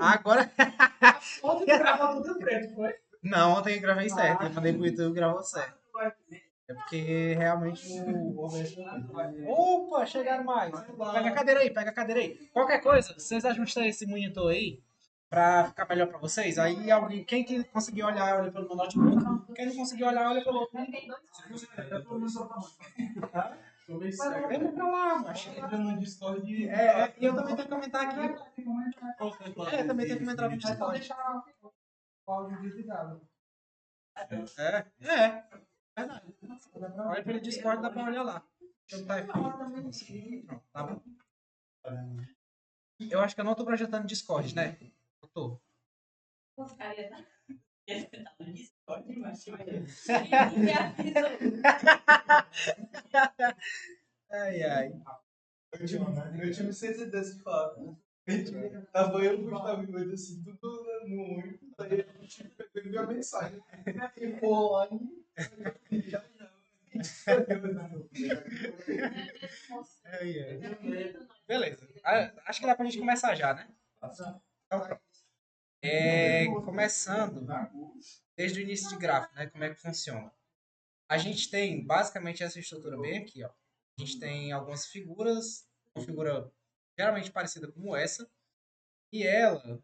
Agora. Ontem tu gravou tudo preto, foi? Não, ontem eu gravei certo. Eu mandei pro YouTube e gravou certo. É porque realmente o OBS não coisa. Opa, chegaram mais. Pega a cadeira aí, pega a cadeira aí. Qualquer coisa, vocês ajustam esse monitor aí pra ficar melhor pra vocês. Aí alguém, quem que conseguir olhar, olha pelo meu notebook. Quem não conseguir olhar, olha pelo outro monitor. Vem pra lá, macho. Entra no Discord E eu também tenho que comentar aqui. Também tenho que comentar no Discord. deixar o áudio desligado. Verdade. Olha pelo Discord, dá pra olhar lá. Deixa eu botar F1. Pronto, tá bom. Eu acho que eu não tô projetando Discord, né? Eu tô. Ai, ai. Eu tive certeza desse fato. Tava eu e o Gustavo e assim, tudo no único. Aí a gente pegou e viu a mensagem. E online. Ai, ai. Beleza. Acho que dá pra gente começar já, né? Então, pronto. Começando desde o início de gráfico, né? Como é que funciona? A gente tem basicamente essa estrutura bem aqui, ó. A gente tem algumas figuras, uma figura geralmente parecida como essa, e ela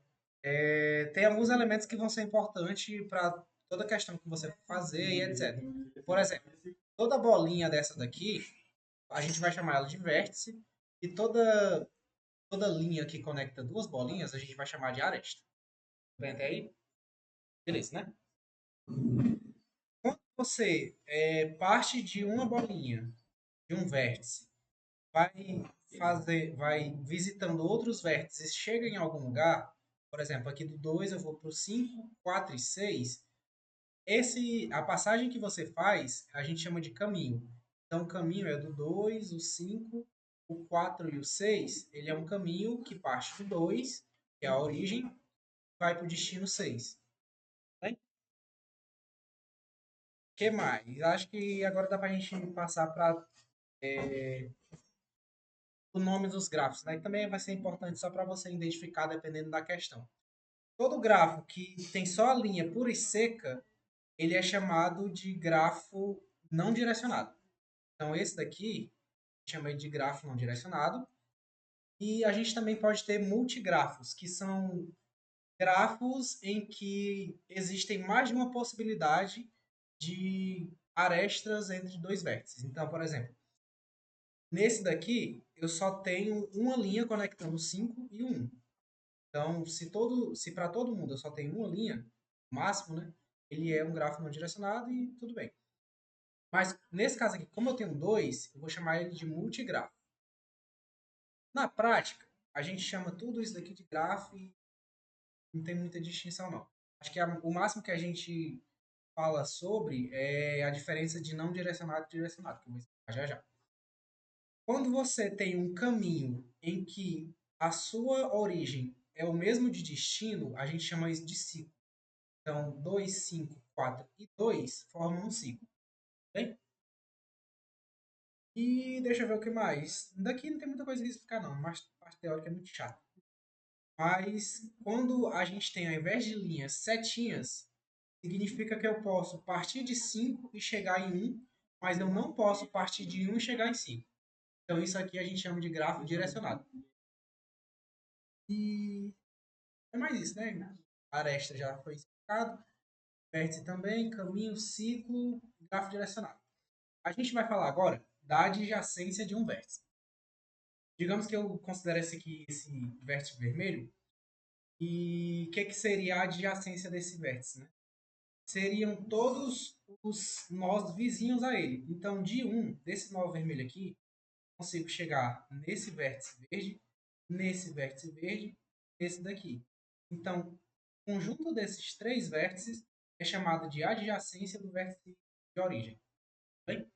tem alguns elementos que vão ser importantes para toda a questão que você for fazer e etc. Por exemplo, toda bolinha dessa daqui, a gente vai chamar ela de vértice, e toda linha que conecta duas bolinhas, a gente vai chamar de aresta. Bem até aí? Beleza, né? Quando você parte de uma bolinha, de um vértice, vai visitando outros vértices, chega em algum lugar, por exemplo, aqui do 2 eu vou para o 5, 4 e 6, a passagem que você faz, a gente chama de caminho. Então, o caminho é do 2, o 5, o 4 e o 6, ele é um caminho que parte do 2, que é a origem, vai para o destino 6. Né? O que mais? Acho que agora dá para a gente passar para o nome dos grafos, né? Que também vai ser importante só para você identificar dependendo da questão. Todo grafo que tem só a linha pura e seca, ele é chamado de grafo não direcionado. Então, esse daqui chama de grafo não direcionado. E a gente também pode ter multigrafos, que são grafos em que existem mais de uma possibilidade de arestas entre dois vértices. Então, por exemplo, nesse daqui, eu só tenho uma linha conectando o 5 e o 1. Então, se para todo mundo eu só tenho uma linha, máximo, né? Ele é um grafo não direcionado e tudo bem. Mas nesse caso aqui, como eu tenho dois, eu vou chamar ele de multigrafo. Na prática, a gente chama tudo isso daqui de grafo e não tem muita distinção, não. Acho que o máximo que a gente fala sobre é a diferença de não direcionado e direcionado, que eu vou explicar já já. Quando você tem um caminho em que a sua origem é o mesmo de destino, a gente chama isso de ciclo. Então, 2, 5, 4 e 2 formam um ciclo. Bem? E deixa eu ver o que mais. Daqui não tem muita coisa que explicar, não. Mas a parte teórica é muito chata. Mas quando a gente tem, ao invés de linhas, setinhas, significa que eu posso partir de 5 e chegar em 1, mas eu não posso partir de 1 e chegar em 5. Então, isso aqui a gente chama de grafo direcionado. E é mais isso, né? Aresta já foi explicado. Vértice também, caminho, ciclo, grafo direcionado. A gente vai falar agora da adjacência de um vértice. Digamos que eu considero esse vértice vermelho. E o que seria a adjacência desse vértice? Né? Seriam todos os nós vizinhos a ele. Então, de desse nó vermelho aqui, consigo chegar nesse vértice verde, nesse daqui. Então, o conjunto desses três vértices é chamado de adjacência do vértice de origem. Bem?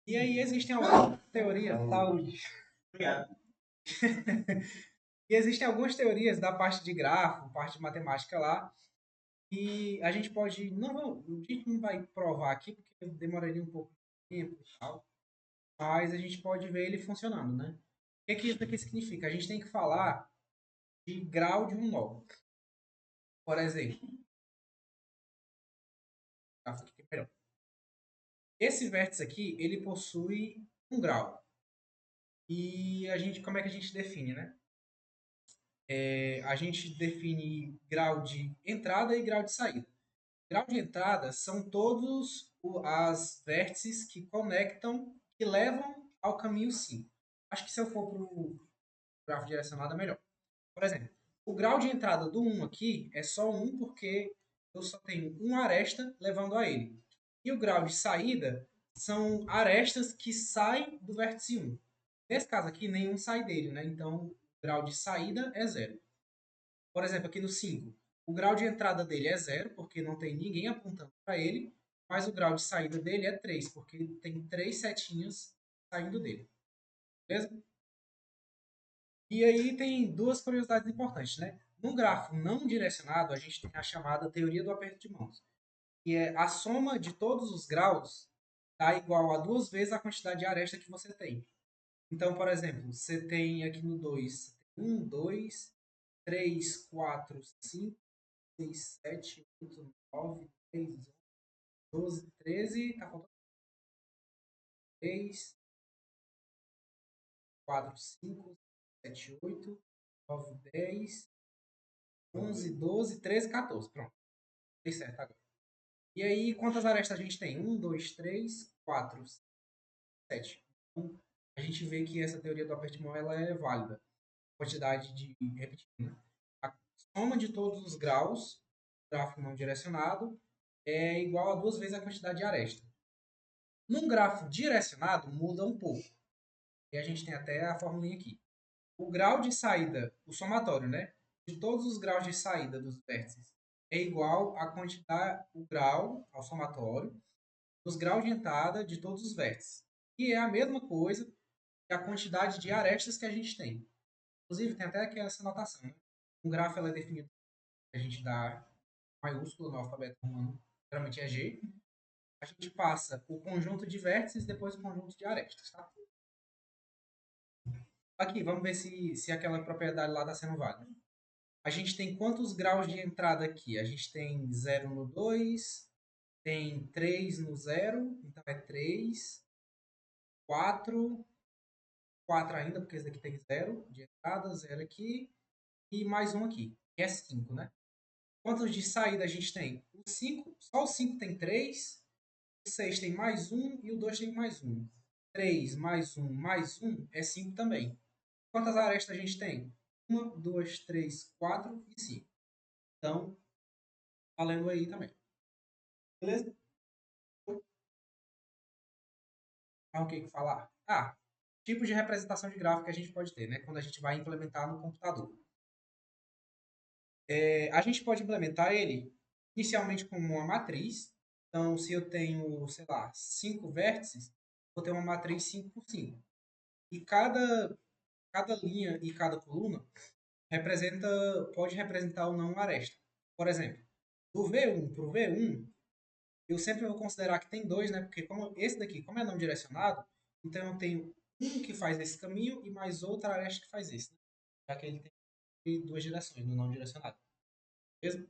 E aí existem algumas teorias. Saúde. Obrigado. E existem algumas teorias da parte de grafo, parte de matemática lá, e a gente pode. A gente não vai provar aqui, porque demoraria um pouco de tempo e tal, mas a gente pode ver ele funcionando, né? que isso aqui significa? A gente tem que falar de grau de um nó. Por exemplo, perdão. Esse vértice aqui, ele possui um grau. E como é que a gente define, né? A gente define grau de entrada e grau de saída. Grau de entrada são todos as vértices que conectam, que levam ao caminho 5. Acho que se eu for para o grafo direcionado é melhor. Por exemplo, o grau de entrada do 1 aqui é só 1 porque eu só tenho uma aresta levando a ele. E o grau de saída são arestas que saem do vértice 1. Nesse caso aqui, nenhum sai dele, né? Então, o grau de saída é 0. Por exemplo, aqui no 5, o grau de entrada dele é 0, porque não tem ninguém apontando para ele, mas o grau de saída dele é 3, porque tem 3 setinhas saindo dele. Beleza? E aí tem duas curiosidades importantes, né? Num grafo não direcionado, a gente tem a chamada teoria do aperto de mãos, que é a soma de todos os graus dá igual a duas vezes a quantidade de aresta que você tem. Então, por exemplo, você tem aqui no 2, 1, 2, 3, 4, 5, 6, 7, 8, 9, 10, 11, 12, 13, tá faltando 3, 4, 5, 7, 8, 9, 10, 11, 12, 13, 14. Pronto. Dei certo agora. E aí, quantas arestas a gente tem? 1, 2, 3, 4, 7. Então, a gente vê que essa teoria do aperto de mão ela é válida. Quantidade de repetindo. A soma de todos os graus, gráfico não direcionado, é igual a duas vezes a quantidade de aresta. Num grafo direcionado, muda um pouco. E a gente tem até a formulinha aqui. O grau de saída, o somatório, né? De todos os graus de saída dos vértices é igual à quantidade, o grau, ao somatório, dos graus de entrada de todos os vértices. E é a mesma coisa que a quantidade de arestas que a gente tem. Inclusive, tem até aqui essa notação. Né? Um grafo ela é definido, a gente dá maiúsculo no alfabeto romano, geralmente é G. A gente passa o conjunto de vértices, depois o conjunto de arestas. Tá? Aqui, vamos ver se aquela propriedade lá está sendo válida. A gente tem quantos graus de entrada aqui? A gente tem 0 no 2, tem 3 no 0, então é 3, 4, 4 ainda, porque esse daqui tem 0 de entrada, 0 aqui, e mais um aqui, que é 5, né? Quantos de saída a gente tem? O 5, só o 5 tem 3, o 6 tem mais um e o 2 tem mais um. 3 mais um é 5 também. Quantas arestas a gente tem? 1, 2, 3, 4 e 5. Então, valendo aí também. Beleza? Ah, o que falar? Tipos de representação de gráfico que a gente pode ter, né? Quando a gente vai implementar no computador. A gente pode implementar ele inicialmente como uma matriz. Então, se eu tenho, sei lá, 5 vértices, vou ter uma matriz 5 por 5. E cada linha e cada coluna pode representar ou não uma aresta. Por exemplo, do V1 para o V1, eu sempre vou considerar que tem dois, né? Porque como esse daqui, como é não direcionado, então eu tenho um que faz esse caminho e mais outra aresta que faz esse. Né? Já que ele tem duas direções no não direcionado. Beleza?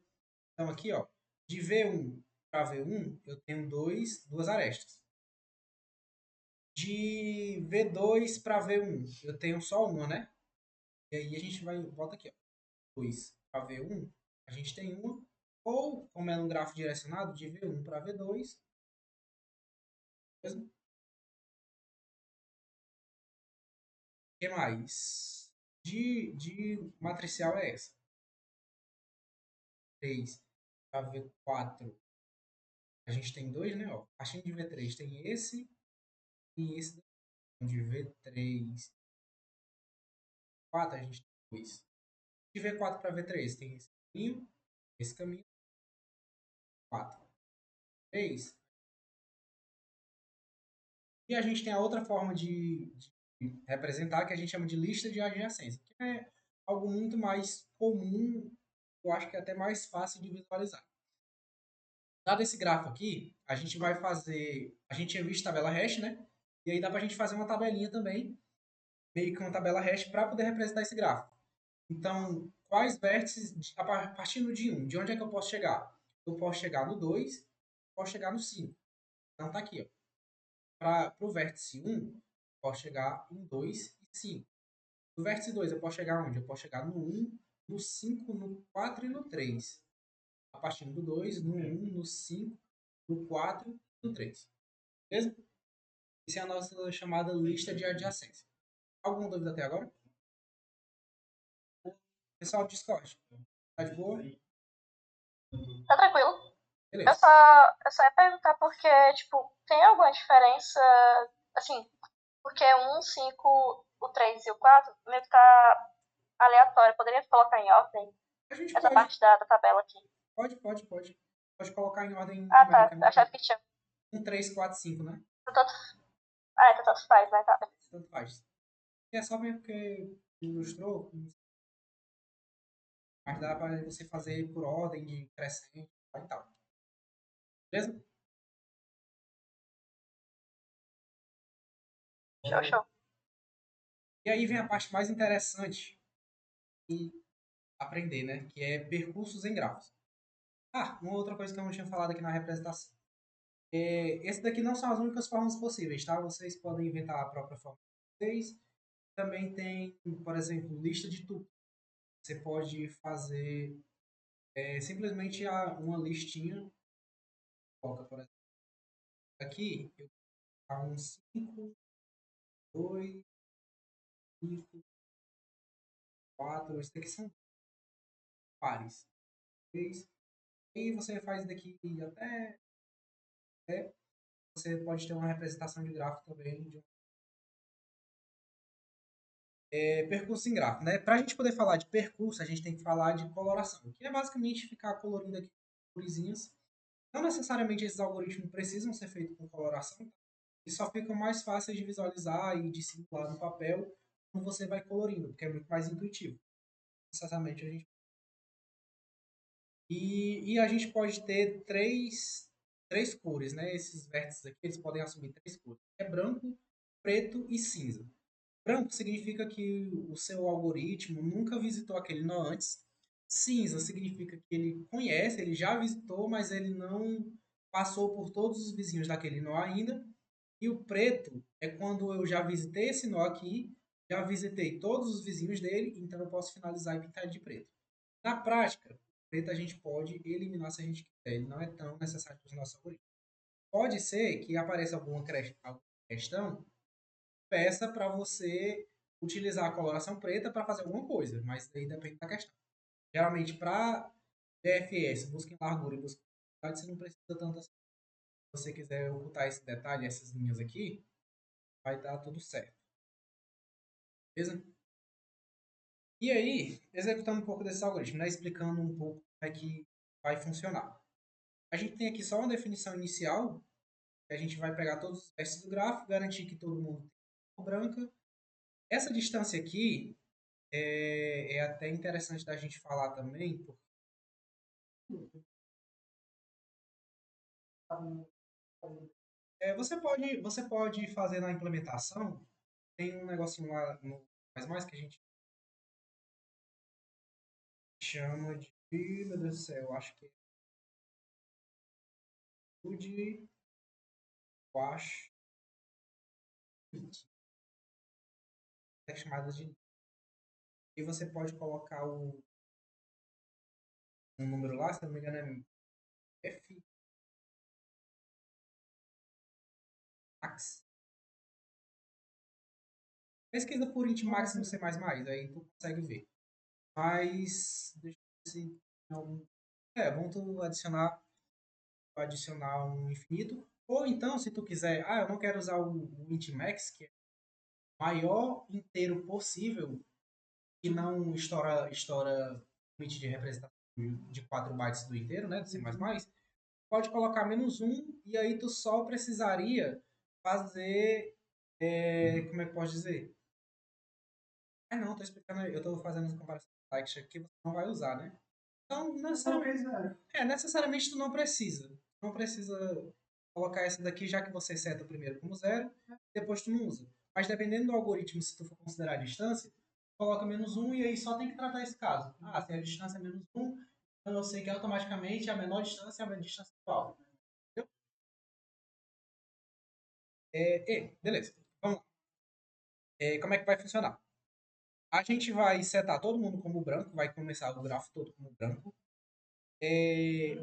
Então aqui, ó, de V1 para V1, eu tenho duas arestas. De V2 para V1, eu tenho só uma, né? E aí a gente volta aqui, ó. 2 para V1, a gente tem uma. Ou, como é no grafo direcionado, de V1 para V2, beleza? O que mais? De matricial é essa. 3 para V4. A gente tem dois, né? Ó. Partindo de V3 tem esse e esse daqui. De V3, 4 a gente tem dois. De V4 para V3 tem esse caminho, 4. 3. E a gente tem a outra forma de representar que a gente chama de lista de adjacência, que é algo muito mais comum, eu acho que é até mais fácil de visualizar. Dado esse grafo aqui, a gente vai fazer. A gente tinha visto tabela hash, né? E aí dá para a gente fazer uma tabelinha também meio que uma tabela hash para poder representar esse gráfico. Então, quais vértices, partindo de 1, de onde é que eu posso chegar? Eu posso chegar no 2, posso chegar no 5. Então, tá aqui, ó. Para o vértice 1, posso chegar em 2 e 5. No vértice 2, eu posso chegar onde? Eu posso chegar no 1, no 5, no 4 e no 3. A partir do 2, no 1, no 5, no 4 e no 3. Beleza? Isso é a nossa chamada lista de adjacência. Alguma dúvida até agora? Pessoal do Discord, tá de boa? Tá tranquilo. Eu Beleza. só, eu só ia perguntar porque, tipo, tem alguma diferença, assim, porque 1, 5, o 3 e o 4 meio que tá aleatório. Poderia colocar em ordem A gente essa pode, parte da tabela aqui? pode colocar em ordem Ah, tá. numérica, Eu né? achava que tinha. 1, 3, 4, 5, né? Então tanto... Ah, então tanto faz, né? Tá. Tanto faz. É só mesmo porque ilustrou, mas dá para você fazer por ordem de crescente e tal. Beleza? Show, show. E aí vem a parte mais interessante de aprender, né? Que é percursos em grafos. Ah, uma outra coisa que eu não tinha falado aqui na representação. Esse daqui não são as únicas formas possíveis, tá? Vocês podem inventar a própria forma de vocês. Também tem, por exemplo, lista de tuplos. Você pode fazer simplesmente uma listinha. Coloca, por exemplo, aqui, eu vou um 5, 2, 5, 4. Esses daqui são pares. 3. E você faz daqui até você pode ter uma representação de gráfico também. Percurso em gráfico, né? Para a gente poder falar de percurso, a gente tem que falar de coloração, que é basicamente ficar colorindo aqui corizinhas. Não necessariamente esses algoritmos precisam ser feitos com coloração, e só ficam mais fáceis de visualizar e de simular no papel quando você vai colorindo, porque é muito mais intuitivo. Necessariamente a gente e a gente pode ter três cores, né? Esses vértices aqui, eles podem assumir três cores. É branco, preto e cinza. Branco significa que o seu algoritmo nunca visitou aquele nó antes. Cinza significa que ele conhece, ele já visitou, mas ele não passou por todos os vizinhos daquele nó ainda. E o preto é quando eu já visitei esse nó aqui, já visitei todos os vizinhos dele, então eu posso finalizar e pintar ele de preto. Na prática, o preto a gente pode eliminar se a gente quiser, ele não é tão necessário para os nossos algoritmos. Pode ser que apareça alguma questão, peça para você utilizar a coloração preta para fazer alguma coisa, mas daí depende da questão. Geralmente, para DFS, busca em largura e busca em profundidade, você não precisa tanto assim. Se você quiser ocultar esse detalhe, essas linhas aqui, vai dar tudo certo. Beleza? E aí, executando um pouco desse algoritmo, né, explicando um pouco como é que vai funcionar. A gente tem aqui só uma definição inicial, que a gente vai pegar todos os testes do gráfico, garantir que todo mundo tem cor branca. Essa distância aqui é até interessante da gente falar também, porque você pode fazer na implementação, tem um negocinho lá no mais que a gente chama de, meu Deus do céu, acho que é de wash, é chamada de, e você pode colocar um número lá, se não me engano é F max. Pesquisa por int max no C++, aí tu consegue ver. Mas, deixa eu ver se não, vamos tu adicionar um infinito. Ou então, se tu quiser, eu não quero usar o int max, que é o maior inteiro possível, e não estoura limite de representação de 4 bytes do inteiro, né, do C++, pode colocar -1 e aí tu só precisaria fazer, como é que eu posso dizer? Não, tô explicando, eu tô fazendo as comparações que você não vai usar, né? Então, necessariamente tu não precisa. Não precisa colocar essa daqui, já que você seta primeiro como 0, depois tu não usa. Mas dependendo do algoritmo, se tu for considerar a distância, coloca -1 e aí só tem que tratar esse caso. Ah, se a distância é -1, então eu sei que automaticamente a menor distância é a distância atual. Entendeu? Beleza. Vamos lá. Como é que vai funcionar? A gente vai setar todo mundo como branco, vai começar o grafo todo como branco.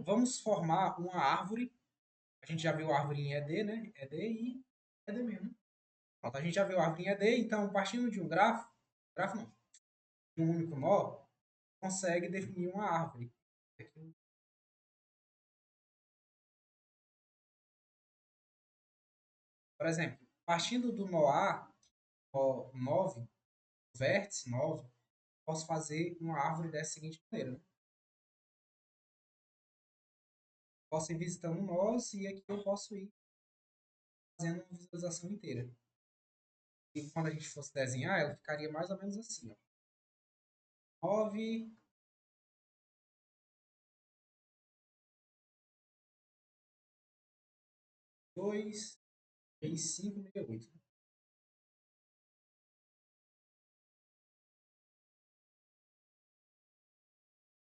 Vamos formar uma árvore. A gente já viu a árvore em ED, né? ED e ED mesmo. Pronto, a gente já viu a árvore em ED, então partindo de um grafo não, de um único nó, consegue definir uma árvore. Por exemplo, partindo do nó A, nó 9, vértice 9, posso fazer uma árvore dessa seguinte maneira. Né? Posso ir visitando nós e aqui eu posso ir fazendo uma visualização inteira. E quando a gente fosse desenhar, ela ficaria mais ou menos assim. Ó. 9, 2, 3, 5, 68.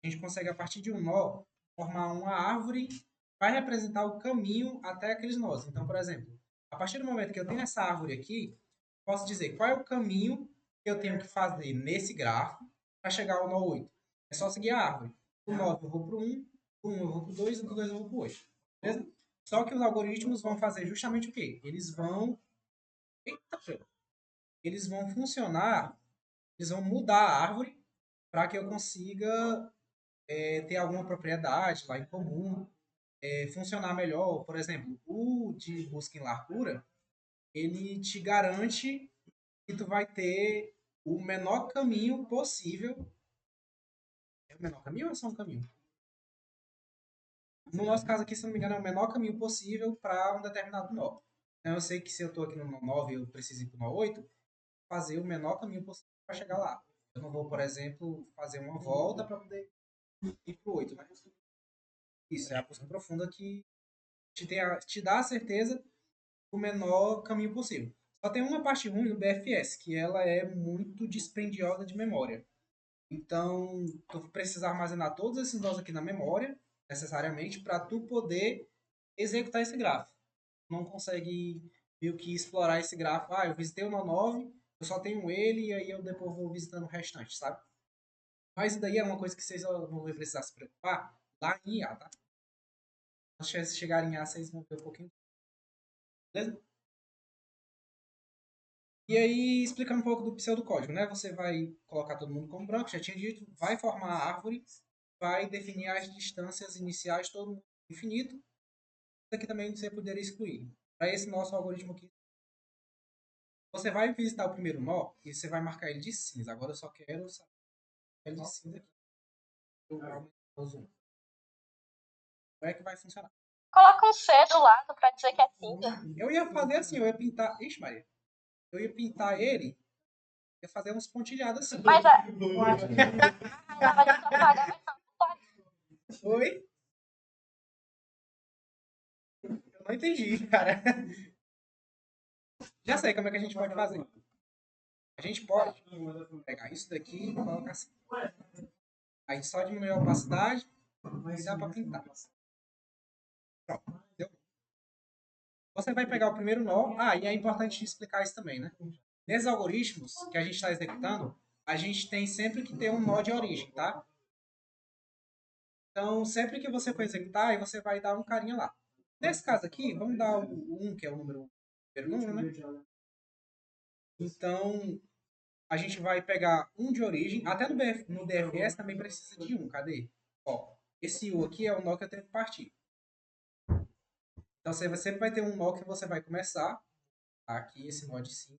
A gente consegue, a partir de um nó, formar uma árvore que vai representar o caminho até aqueles nós. Então, por exemplo, a partir do momento que eu tenho essa árvore aqui, posso dizer qual é o caminho que eu tenho que fazer nesse grafo para chegar ao nó 8. É só seguir a árvore. Do 9 eu vou para o 1, do 1 eu vou para o 2 e do 2 eu vou para o 8. Beleza? Só que os algoritmos vão fazer justamente o quê? Eles vão... Eles vão funcionar, eles vão mudar a árvore para que eu consiga ter alguma propriedade lá em comum, funcionar melhor. Por exemplo, o de busca em largura, ele te garante que tu vai ter o menor caminho possível. É o menor caminho ou é só um caminho? No nosso caso aqui, se não me engano, é o menor caminho possível para um determinado nó. Então eu sei que se eu estou aqui no nó 9 e eu preciso ir para o nó 8, fazer o menor caminho possível para chegar lá. Eu não vou, por exemplo, fazer uma volta para poder ir para o 8, né? Isso é a busca profunda que te dá a certeza do menor caminho possível. Só tem uma parte ruim do BFS, que ela é muito dispendiosa de memória. Então, tu precisa armazenar todos esses nós aqui na memória, necessariamente, para tu poder executar esse grafo. Não consegue meio que explorar esse grafo. Ah, eu visitei o nó 9, eu só tenho ele, e aí eu depois vou visitando o restante, sabe? Mas isso daí é uma coisa que vocês não vão precisar se preocupar lá em IA, tá? Quando vocês chegarem em IA, vocês vão ver um pouquinho. Beleza? E aí, explicando um pouco do pseudocódigo, né? Você vai colocar todo mundo como branco, já tinha dito, vai formar a árvore, vai definir as distâncias iniciais, todo mundo infinito. Isso aqui também você poderia excluir. Para esse nosso algoritmo aqui, você vai visitar o primeiro nó e você vai marcar ele de cinza. Agora eu só quero saber ele de cinza aqui. Eu vou aumentar o zoom. Como é que vai funcionar? Coloca um C do lado pra dizer que é cinza. Eu ia fazer assim, eu ia pintar... Ixi, Maria. Eu ia pintar ele, ia fazer uns pontilhados assim. Mas a variação paga vai ser Oi? Eu não entendi, cara. Já sei como é que a gente pode fazer. A gente pode pegar isso daqui e colocar assim. Aí só diminuir a opacidade e dá para pintar. Pronto. Entendeu? Você vai pegar o primeiro nó. Ah, e é importante explicar isso também, né? Nesses algoritmos que a gente está executando, a gente tem sempre que ter um nó de origem, tá? Então, sempre que você for executar, aí você vai dar um carinha lá. Nesse caso aqui, vamos dar o 1, que é o primeiro número, né? Então, a gente vai pegar um de origem. Até no DFS também precisa de um. Cadê? Ó, esse U aqui é o nó que eu tenho que partir. Então, você sempre vai ter um nó que você vai começar. Aqui, esse nó de cinza.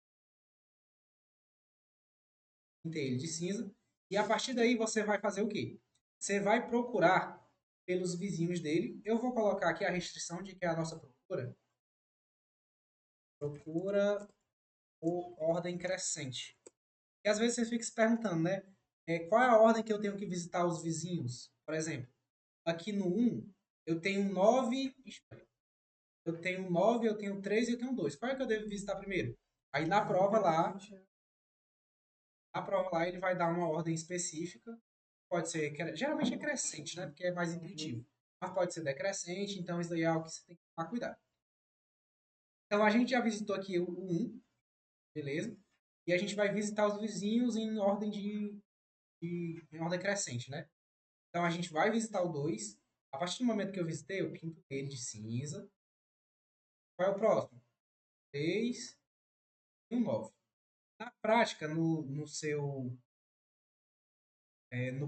Ele de cinza. E a partir daí, você vai fazer o quê? Você vai procurar pelos vizinhos dele. Eu vou colocar aqui a restrição de que é a nossa procura. Procura por ordem crescente. E às vezes você fica se perguntando, né? Qual é a ordem que eu tenho que visitar os vizinhos? Por exemplo, aqui no 1, eu tenho 9. Eu tenho 9, eu tenho 3 e eu tenho 2. Qual é que eu devo visitar primeiro? Aí na prova lá ele vai dar uma ordem específica. Pode ser, geralmente é crescente, né? Porque é mais intuitivo. Mas pode ser decrescente, então isso daí é algo que você tem que tomar cuidado. Então a gente já visitou aqui o 1, beleza? E a gente vai visitar os vizinhos em ordem em ordem crescente, né? Então a gente vai visitar o 2. A partir do momento que eu visitei, eu pinto ele de cinza. Qual é o próximo? 3 e o 9. Na prática, no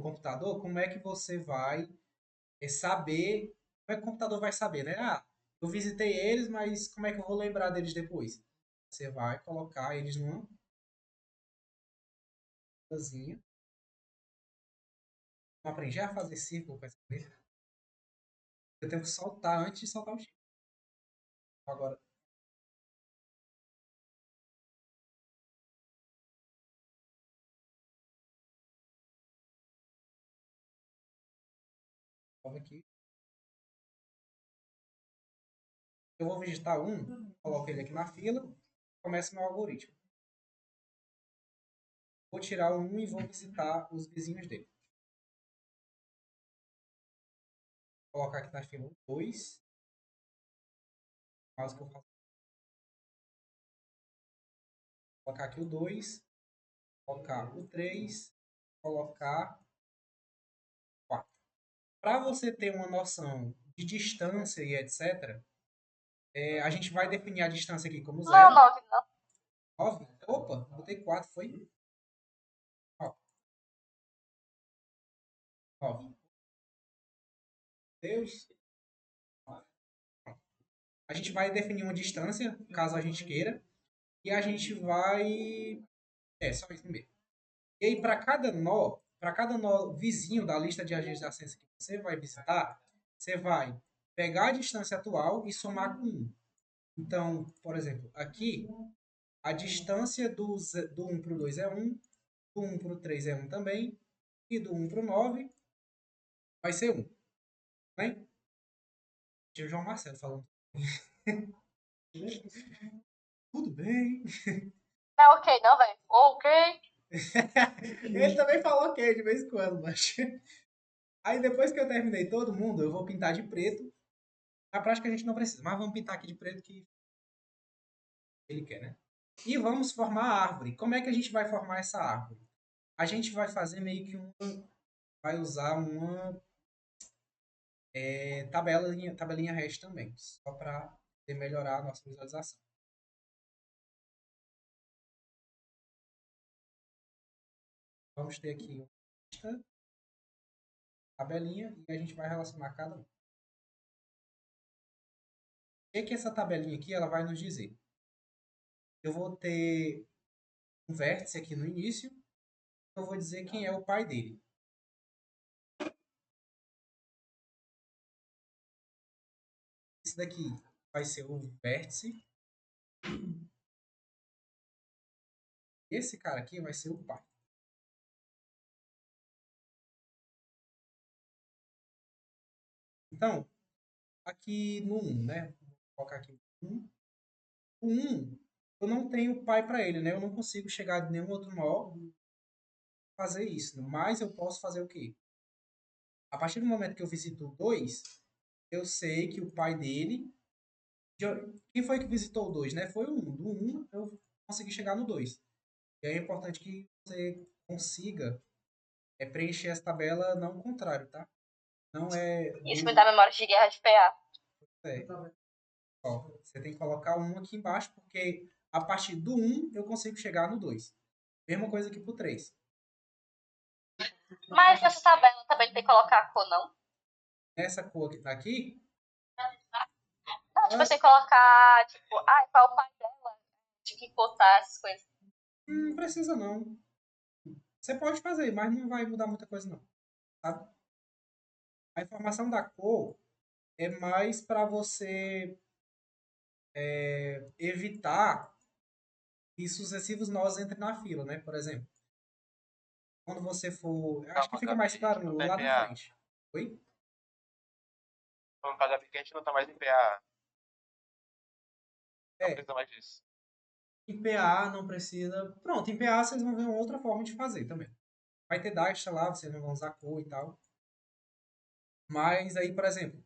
computador, como é que você vai saber? Como é que o computador vai saber, né? Ah, eu visitei eles, mas como é que eu vou lembrar deles depois? Você vai colocar eles numa cozinha. Não aprendi a fazer círculo com essa caneta. Eu tenho que soltar antes de soltar o chip. Agora, vamos aqui. Eu vou visitar um, coloco ele aqui na fila, começa meu algoritmo. Vou tirar o 1 e vou visitar os vizinhos dele. Vou colocar aqui na fila o 2. Caso que eu faço. Colocar aqui o 2. Colocar o 3. Colocar o 4. Para você ter uma noção de distância e etc., a gente vai definir a distância aqui como Não, 0. 9 não. 9. Opa, botei 4, foi? Ó, 9. Deus. A gente vai definir uma distância, caso a gente queira, e a gente vai. Só isso mesmo. E aí, para cada nó vizinho da lista de adjacência que você vai visitar, você vai pegar a distância atual e somar com 1. Então, por exemplo, aqui, a distância do 1 para o 2 é 1, do 1 para o 3 é 1 também, e do 1 para o 9 vai ser 1. Bem? Tinha o João Marcelo falando. Tudo bem. Não é ok, não, velho. Ok. Ele também falou ok de vez em quando, mas. Aí depois que eu terminei todo mundo, eu vou pintar de preto. Na prática a gente não precisa, mas vamos pintar aqui de preto que ele quer, né? E vamos formar a árvore. Como é que a gente vai formar essa árvore? A gente vai fazer meio que vai usar uma tabelinha hash também, só para melhorar a nossa visualização. Vamos ter aqui uma lista, tabelinha, e a gente vai relacionar cada um. O que essa tabelinha aqui ela vai nos dizer? Eu vou ter um vértice aqui no início, eu vou dizer quem é o pai dele. Esse daqui vai ser o vértice. Esse cara aqui vai ser o pai. Então, aqui no 1, né? Vou colocar aqui o 1. O 1, eu não tenho pai para ele, né? Eu não consigo chegar de nenhum outro nó fazer isso. Mas eu posso fazer o quê? A partir do momento que eu visito o 2, eu sei que o pai dele. Quem foi que visitou o 2, né? Foi o 1. Do 1 eu consegui chegar no 2. E aí é importante que você consiga preencher essa tabela não ao contrário, tá? Não é Isso me dá memória de guerra de PA. é, ó, você tem que colocar um aqui embaixo, porque a partir do 1 eu consigo chegar no 2. Mesma coisa aqui pro 3. Mas essa tabela também tem que colocar a cor, não? Essa cor que tá aqui, Não, tipo assim, colocar, tipo, qual é o pai dela? De que cor tá, essas coisas. não precisa não. Você pode fazer, mas não vai mudar muita coisa não. Tá? A informação da cor é mais para você evitar que sucessivos nós entrem na fila, né? Por exemplo, quando você for. Acho que fica mais claro não no tá em lado da PA. frente. Oi? Vamos pagar porque a gente não tá mais em PA. Não É, precisa mais disso. Em PA não precisa. Pronto, em PA vocês vão ver uma outra forma de fazer também. Vai ter Daista lá, vocês não vão usar cor e tal. Mas aí, por exemplo,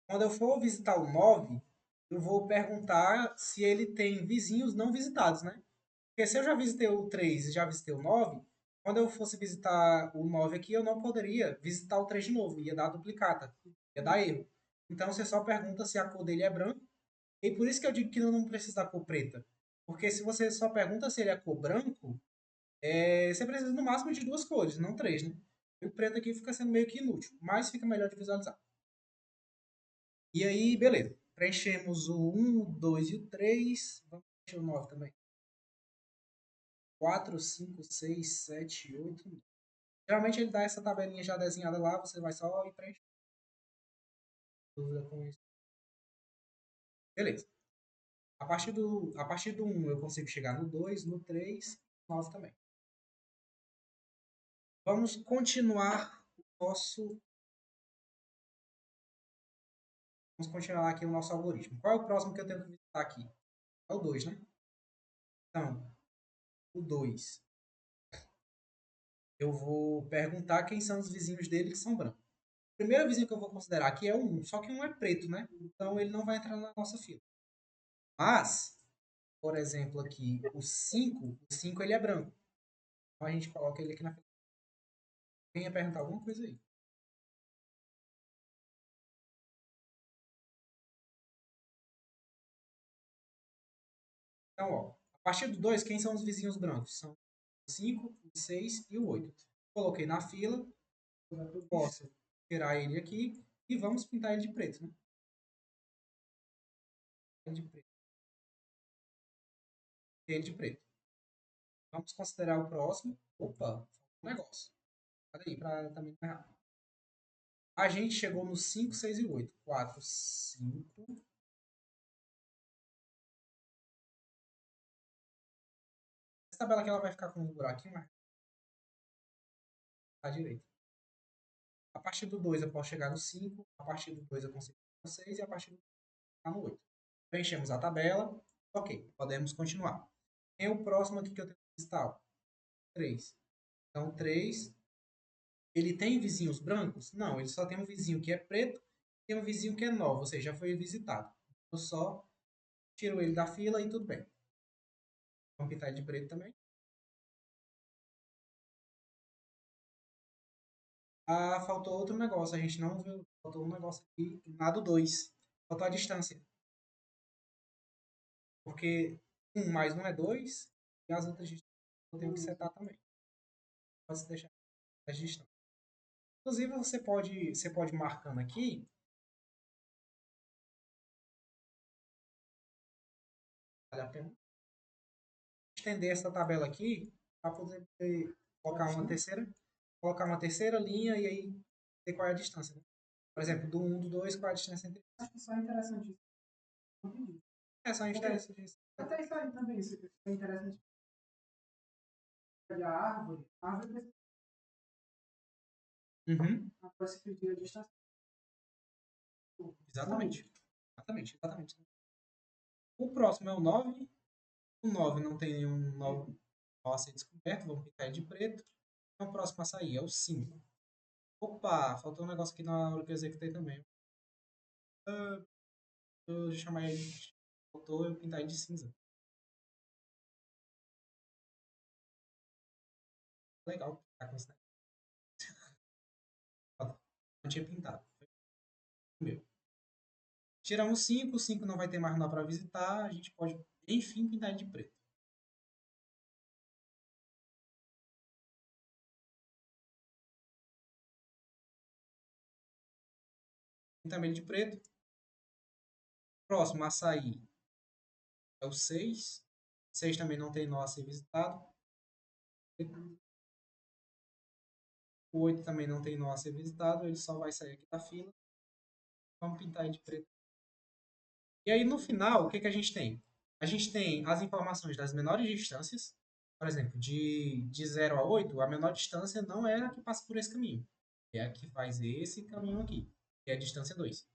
quando eu for visitar o 9, eu vou perguntar se ele tem vizinhos não visitados, né? Porque se eu já visitei o 3 e já visitei o 9, quando eu fosse visitar o 9 aqui, eu não poderia visitar o 3 de novo. Ia dar duplicata. Ia dar erro. Então você só pergunta se a cor dele é branco. E por isso que eu digo que não precisa da cor preta. Porque se você só pergunta se ele é cor branco, você precisa no máximo de 2 cores, não 3, né? E o preto aqui fica sendo meio que inútil, mas fica melhor de visualizar. E aí, beleza. Preenchemos o 1, o 2 e o 3. Vamos preencher o 9 também. 4, 5, 6, 7, 8, 9. Geralmente ele dá essa tabelinha já desenhada lá, você vai só ir preencher. Dúvida com isso. Beleza. A partir do 1 eu consigo chegar no 2, no 3, no 9 também. Vamos continuar o nosso. Vamos continuar aqui o nosso algoritmo. Qual é o próximo que eu tenho que visitar aqui? É o 2, né? Então, o 2. Eu vou perguntar quem são os vizinhos dele que são brancos. O primeiro vizinho que eu vou considerar aqui é o 1, só que o 1 é preto, né? Então ele não vai entrar na nossa fila. Mas, por exemplo, aqui o 5 ele é branco. Então a gente coloca ele aqui na fila. Quem ia perguntar alguma coisa aí? Então, ó, a partir do 2, quem são os vizinhos brancos? São o 5, o 6 e o 8. Coloquei na fila, eu posso tirar ele aqui e vamos pintar ele de preto, né? Ele de preto. Ele de preto. Vamos considerar o próximo. Opa, um negócio. Olha aí, para também não errar. A gente chegou no 5, 6 e 8. 4, 5. Essa tabela aqui ela vai ficar com um buraquinho, mas à direita. A partir do 2 eu posso chegar no 5. A partir do 2 eu consigo chegar no 6. E a partir do 3 eu chegar no 8. Preenchemos a tabela. Ok, podemos continuar. Tem o próximo aqui que eu tenho que listar. 3. Então, 3. Ele tem vizinhos brancos? Não, ele só tem um vizinho que é preto e tem um vizinho que é novo, ou seja, já foi visitado. Eu só tiro ele da fila e tudo bem. Vamos pintar de preto também. Ah, faltou outro negócio, a gente não viu. Faltou um negócio aqui, lado 2. Faltou a distância. Porque 1 mais 1 é 2 e as outras distâncias eu tenho que setar também. Pode deixar as distâncias. Inclusive, você pode ir marcando aqui. Vale a pena estender essa tabela aqui para poder colocar uma terceira linha e aí ver qual é a distância. Né? Por exemplo, do 1, do 2, qual é a distância entre eles. Acho que só é interessante isso. Não entendi. É só a gente ter essa distância. Até isso aí também, isso é interessante. A árvore precisa Uhum. se pedir a distância. Exatamente. Exatamente. O próximo é o 9. O 9 não tem nenhum nó a ser descoberto. Vamos pintar ele de preto. Então o próximo a sair é o 5. Opa, faltou um negócio aqui na hora que eu executei também. Eu chamar ele. Faltou eu pintar ele de cinza. Legal. Tá com isso, né? Não tinha pintado. Meu. Tiramos 5. O 5 não vai ter mais nó para visitar. A gente pode, enfim, pintar ele de preto. Pintamos ele de preto. Próximo a sair é o 6. 6 também não tem nó a ser visitado. O 8 também não tem nó a ser visitado. Ele só vai sair aqui da fila. Vamos pintar ele de preto. E aí, no final, o que a gente tem? A gente tem as informações das menores distâncias. Por exemplo, de 0 a 8, a menor distância não é a que passa por esse caminho. É a que faz esse caminho aqui, que é a distância 2.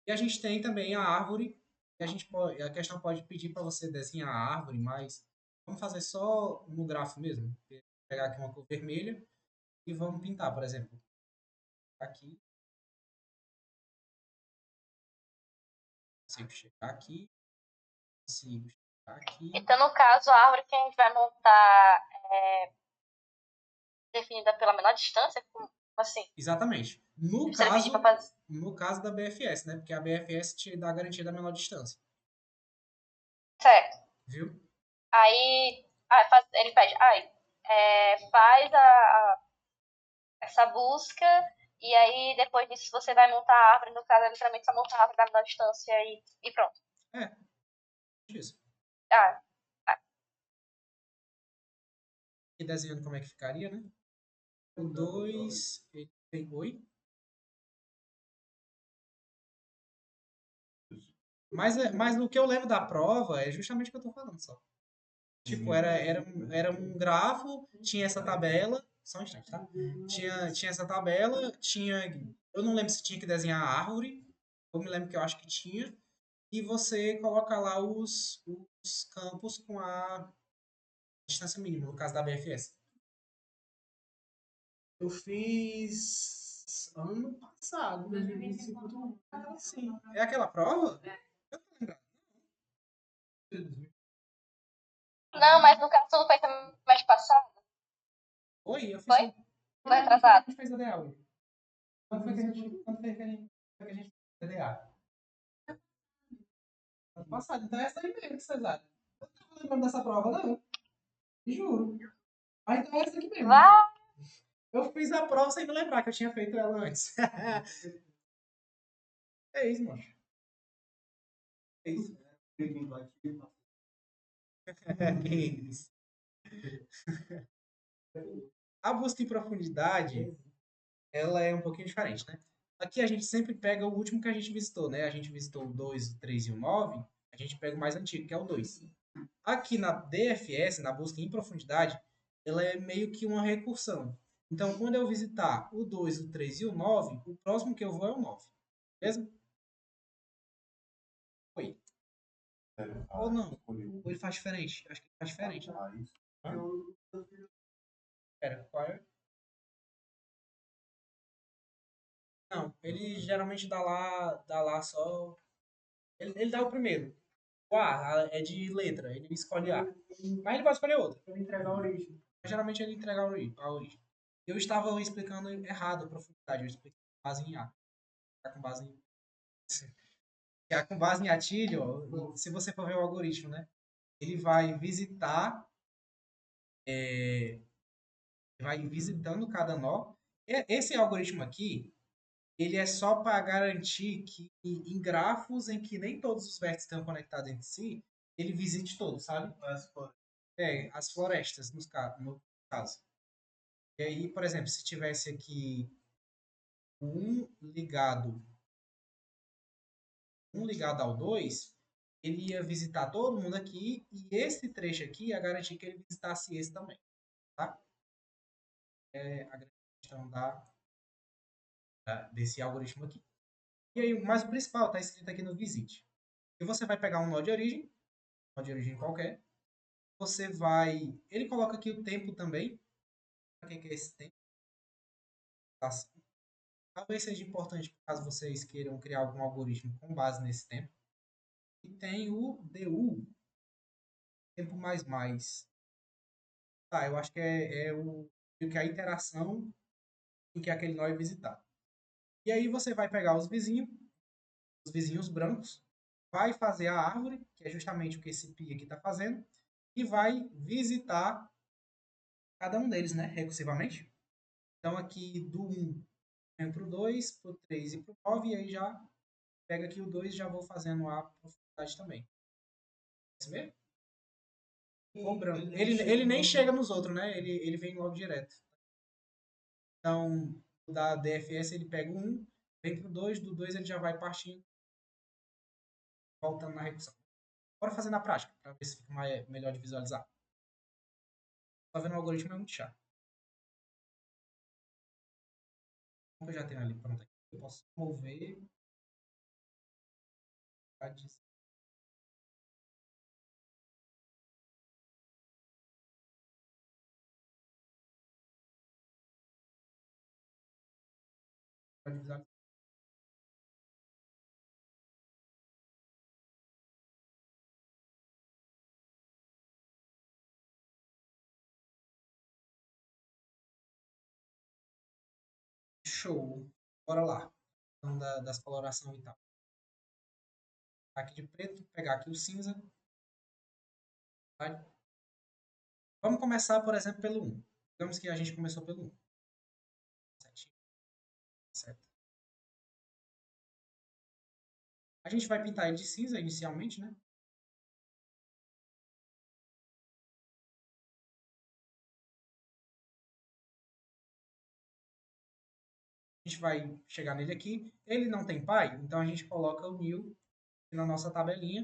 E a gente tem também a árvore a questão pode pedir para você desenhar a árvore, mas vamos fazer só no grafo mesmo. Pegar aqui uma cor vermelha e vamos pintar, por exemplo. Aqui, consigo chegar aqui, consigo chegar aqui. Então, no caso, a árvore que a gente vai montar é definida pela menor distância? Como assim? Exatamente. Você pedir pra fazer. No caso da BFS, né? Porque a BFS te dá a garantia da menor distância, Certo. viu? Aí ele pede, faz essa busca, e aí depois disso você vai montar a árvore. No caso, é literalmente só montar a árvore da menor distância e pronto. É, isso. Ah, E desenhando como é que ficaria, né? O 2, ele tem oi. Mas no que eu lembro da prova, é justamente o que eu tô falando só. Tipo, era um grafo, tinha essa tabela, só um instante, tá? Tinha essa tabela, eu não lembro se tinha que desenhar a árvore, eu me lembro que eu acho que tinha, e você coloca lá os campos com a distância mínima, no caso da BFS. Eu fiz ano passado. 2025. Sim. É aquela prova? não, mas no caso não foi mês passado? Oi, eu fiz Foi? um. Foi Quando atrasado? a gente fez ADA hoje? Quando foi que a gente fez ADA? Ano passado. Então é essa aí mesmo, Cesário. Eu não tava lembrando dessa prova, não. Juro. Ah, então é essa aqui mesmo. Vá! Eu fiz a prova sem me lembrar que eu tinha feito ela antes. É isso, mano. É isso. É isso. A busca em profundidade, ela é um pouquinho diferente, né? Aqui a gente sempre pega o último que a gente visitou, né? A gente visitou o 2, o 3 e o 9. A gente pega o mais antigo, que é o 2. Aqui na DFS, na busca em profundidade, ela é meio que uma recursão. Então, quando eu visitar o 2, o 3 e o 9, o próximo que eu vou é o 9. Beleza? Oi. Ou não? Ou ele faz diferente? Acho que ele faz diferente. Pera, qual é? Não, ele geralmente dá lá só. Ele dá o primeiro. O A é de letra, ele escolhe A. Mas ele pode escolher outra. Pra entregar a origem. Mas geralmente ele entrega a origem. Eu estava explicando errado a profundidade, eu expliquei com base em A. Tá com base em. Com base em Atilho, ó, se você for ver o algoritmo, né? Ele vai visitar, vai visitando cada nó. Esse algoritmo aqui, ele é só para garantir que em grafos em que nem todos os vértices estão conectados entre si, ele visite todos, sabe? As florestas, no caso. E aí, por exemplo, se tivesse aqui um ligado, um ligado ao 2, ele ia visitar todo mundo aqui e esse trecho aqui ia garantir que ele visitasse esse também, tá? É a grande questão desse algoritmo aqui. E aí, mas o principal está escrito aqui no visite. E você vai pegar um nó de origem qualquer. Você vai. Ele coloca aqui o tempo também. Para que é esse tempo? Talvez seja importante caso vocês queiram criar algum algoritmo com base nesse tempo. E tem o DU, tempo mais mais. Tá, eu acho que meio que a interação em que aquele nó é visitado. E aí você vai pegar os vizinhos brancos, vai fazer a árvore, que é justamente o que esse pi aqui está fazendo, e vai visitar cada um deles, né, recursivamente. Então aqui do 1 vem para o 2, para o 3 e para o 9, e aí já pega aqui o 2 e já vou fazendo a profundidade também. Esse mesmo? O branco. Ele nem chega nos outros, né? Ele vem logo direto. Então, da DFS ele pega o 1, vem pro 2, do 2 ele já vai partindo, voltando na recursão. Bora fazer na prática, para ver se fica melhor de visualizar. Só vendo o algoritmo é muito chato. Como eu já tenho ali pronto aqui, eu posso mover. Pode visualizar. Show. Bora lá. Então, das colorações e tal. Aqui de preto, pegar aqui o cinza. Tá? Vamos começar, por exemplo, pelo 1. Digamos que a gente começou pelo 1. Certo. A gente vai pintar ele de cinza inicialmente, né? A gente vai chegar nele aqui. Ele não tem pai, então a gente coloca o new na nossa tabelinha.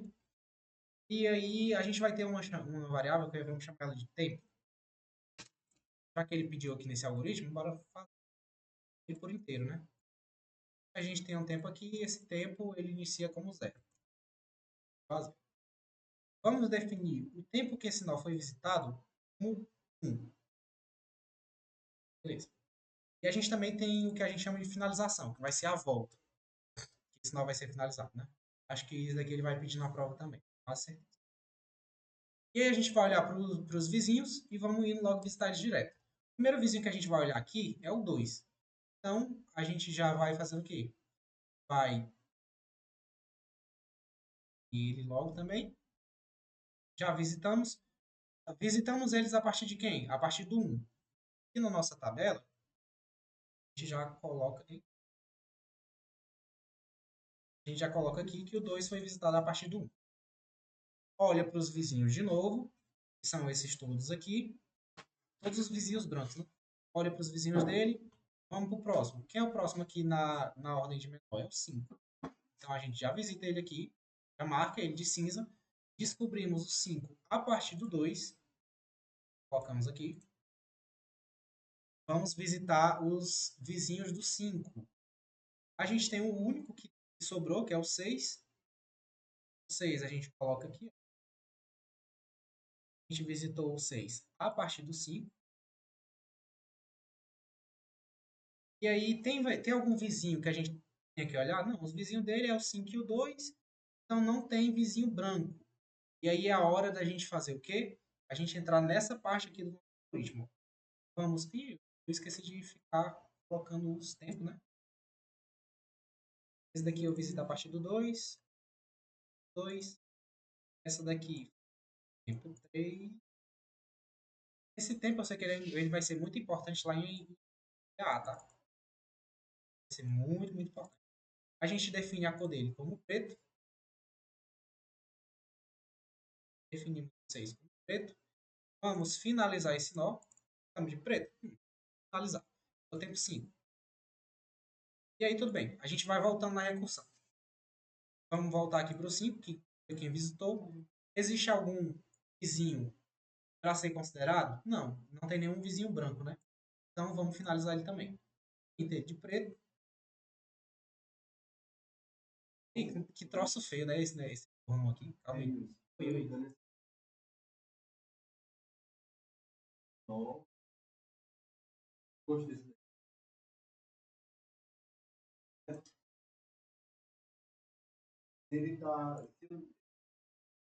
E aí a gente vai ter uma variável que vamos chamar ela de tempo. Já que ele pediu aqui nesse algoritmo, bora fazer ele por inteiro, né? A gente tem um tempo aqui e esse tempo ele inicia como 0. Vamos definir o tempo que esse nó foi visitado como 1. Beleza. E a gente também tem o que a gente chama de finalização, que vai ser a volta. Esse nó vai ser finalizado, né? Acho que isso daqui ele vai pedir na prova também. Tá certo? E aí a gente vai olhar para os vizinhos e vamos indo logo visitar eles direto. O primeiro vizinho que a gente vai olhar aqui é o 2. Então, a gente já vai fazer o quê? Vai ele logo também. Já visitamos. Visitamos eles a partir de quem? A partir do 1. Aqui na nossa tabela, a gente já coloca aqui que o 2 foi visitado a partir do 1. Olha para os vizinhos de novo, que são esses todos aqui. Todos os vizinhos brancos, né? Olha para os vizinhos dele. Vamos para o próximo. Quem é o próximo aqui na ordem de menor? É o 5. Então a gente já visita ele aqui, já marca ele de cinza. Descobrimos o 5 a partir do 2. Colocamos aqui. Vamos visitar os vizinhos do 5. A gente tem o único que sobrou, que é o 6. O 6 a gente coloca aqui. A gente visitou o 6 a partir do 5. E aí tem algum vizinho que a gente tem que olhar? Não, os vizinhos dele é o 5 e o 2. Então não tem vizinho branco. E aí é a hora da gente fazer o quê? A gente entrar nessa parte aqui do algoritmo. Vamos. Ih, eu esqueci de ficar colocando os tempos, né? Esse daqui eu visito a partir do 2. 2. Essa daqui, tempo 3. Esse tempo, eu sei que ele vai ser muito importante lá em A, tá? Vai ser muito, muito importante. A gente define a cor dele como preto. Definimos 6 como preto. Vamos finalizar esse nó. Estamos de preto. Finalizar. O tempo 5. E aí, tudo bem. A gente vai voltando na recursão. Vamos voltar aqui para o 5, que foi quem visitou. Existe algum vizinho para ser considerado? Não, não tem nenhum vizinho branco, né? Então, vamos finalizar ele também. Inteiro de preto. E que troço feio, né? Esse borrão aqui. Calma aí. Oi. Gostei. Ele tá. Se o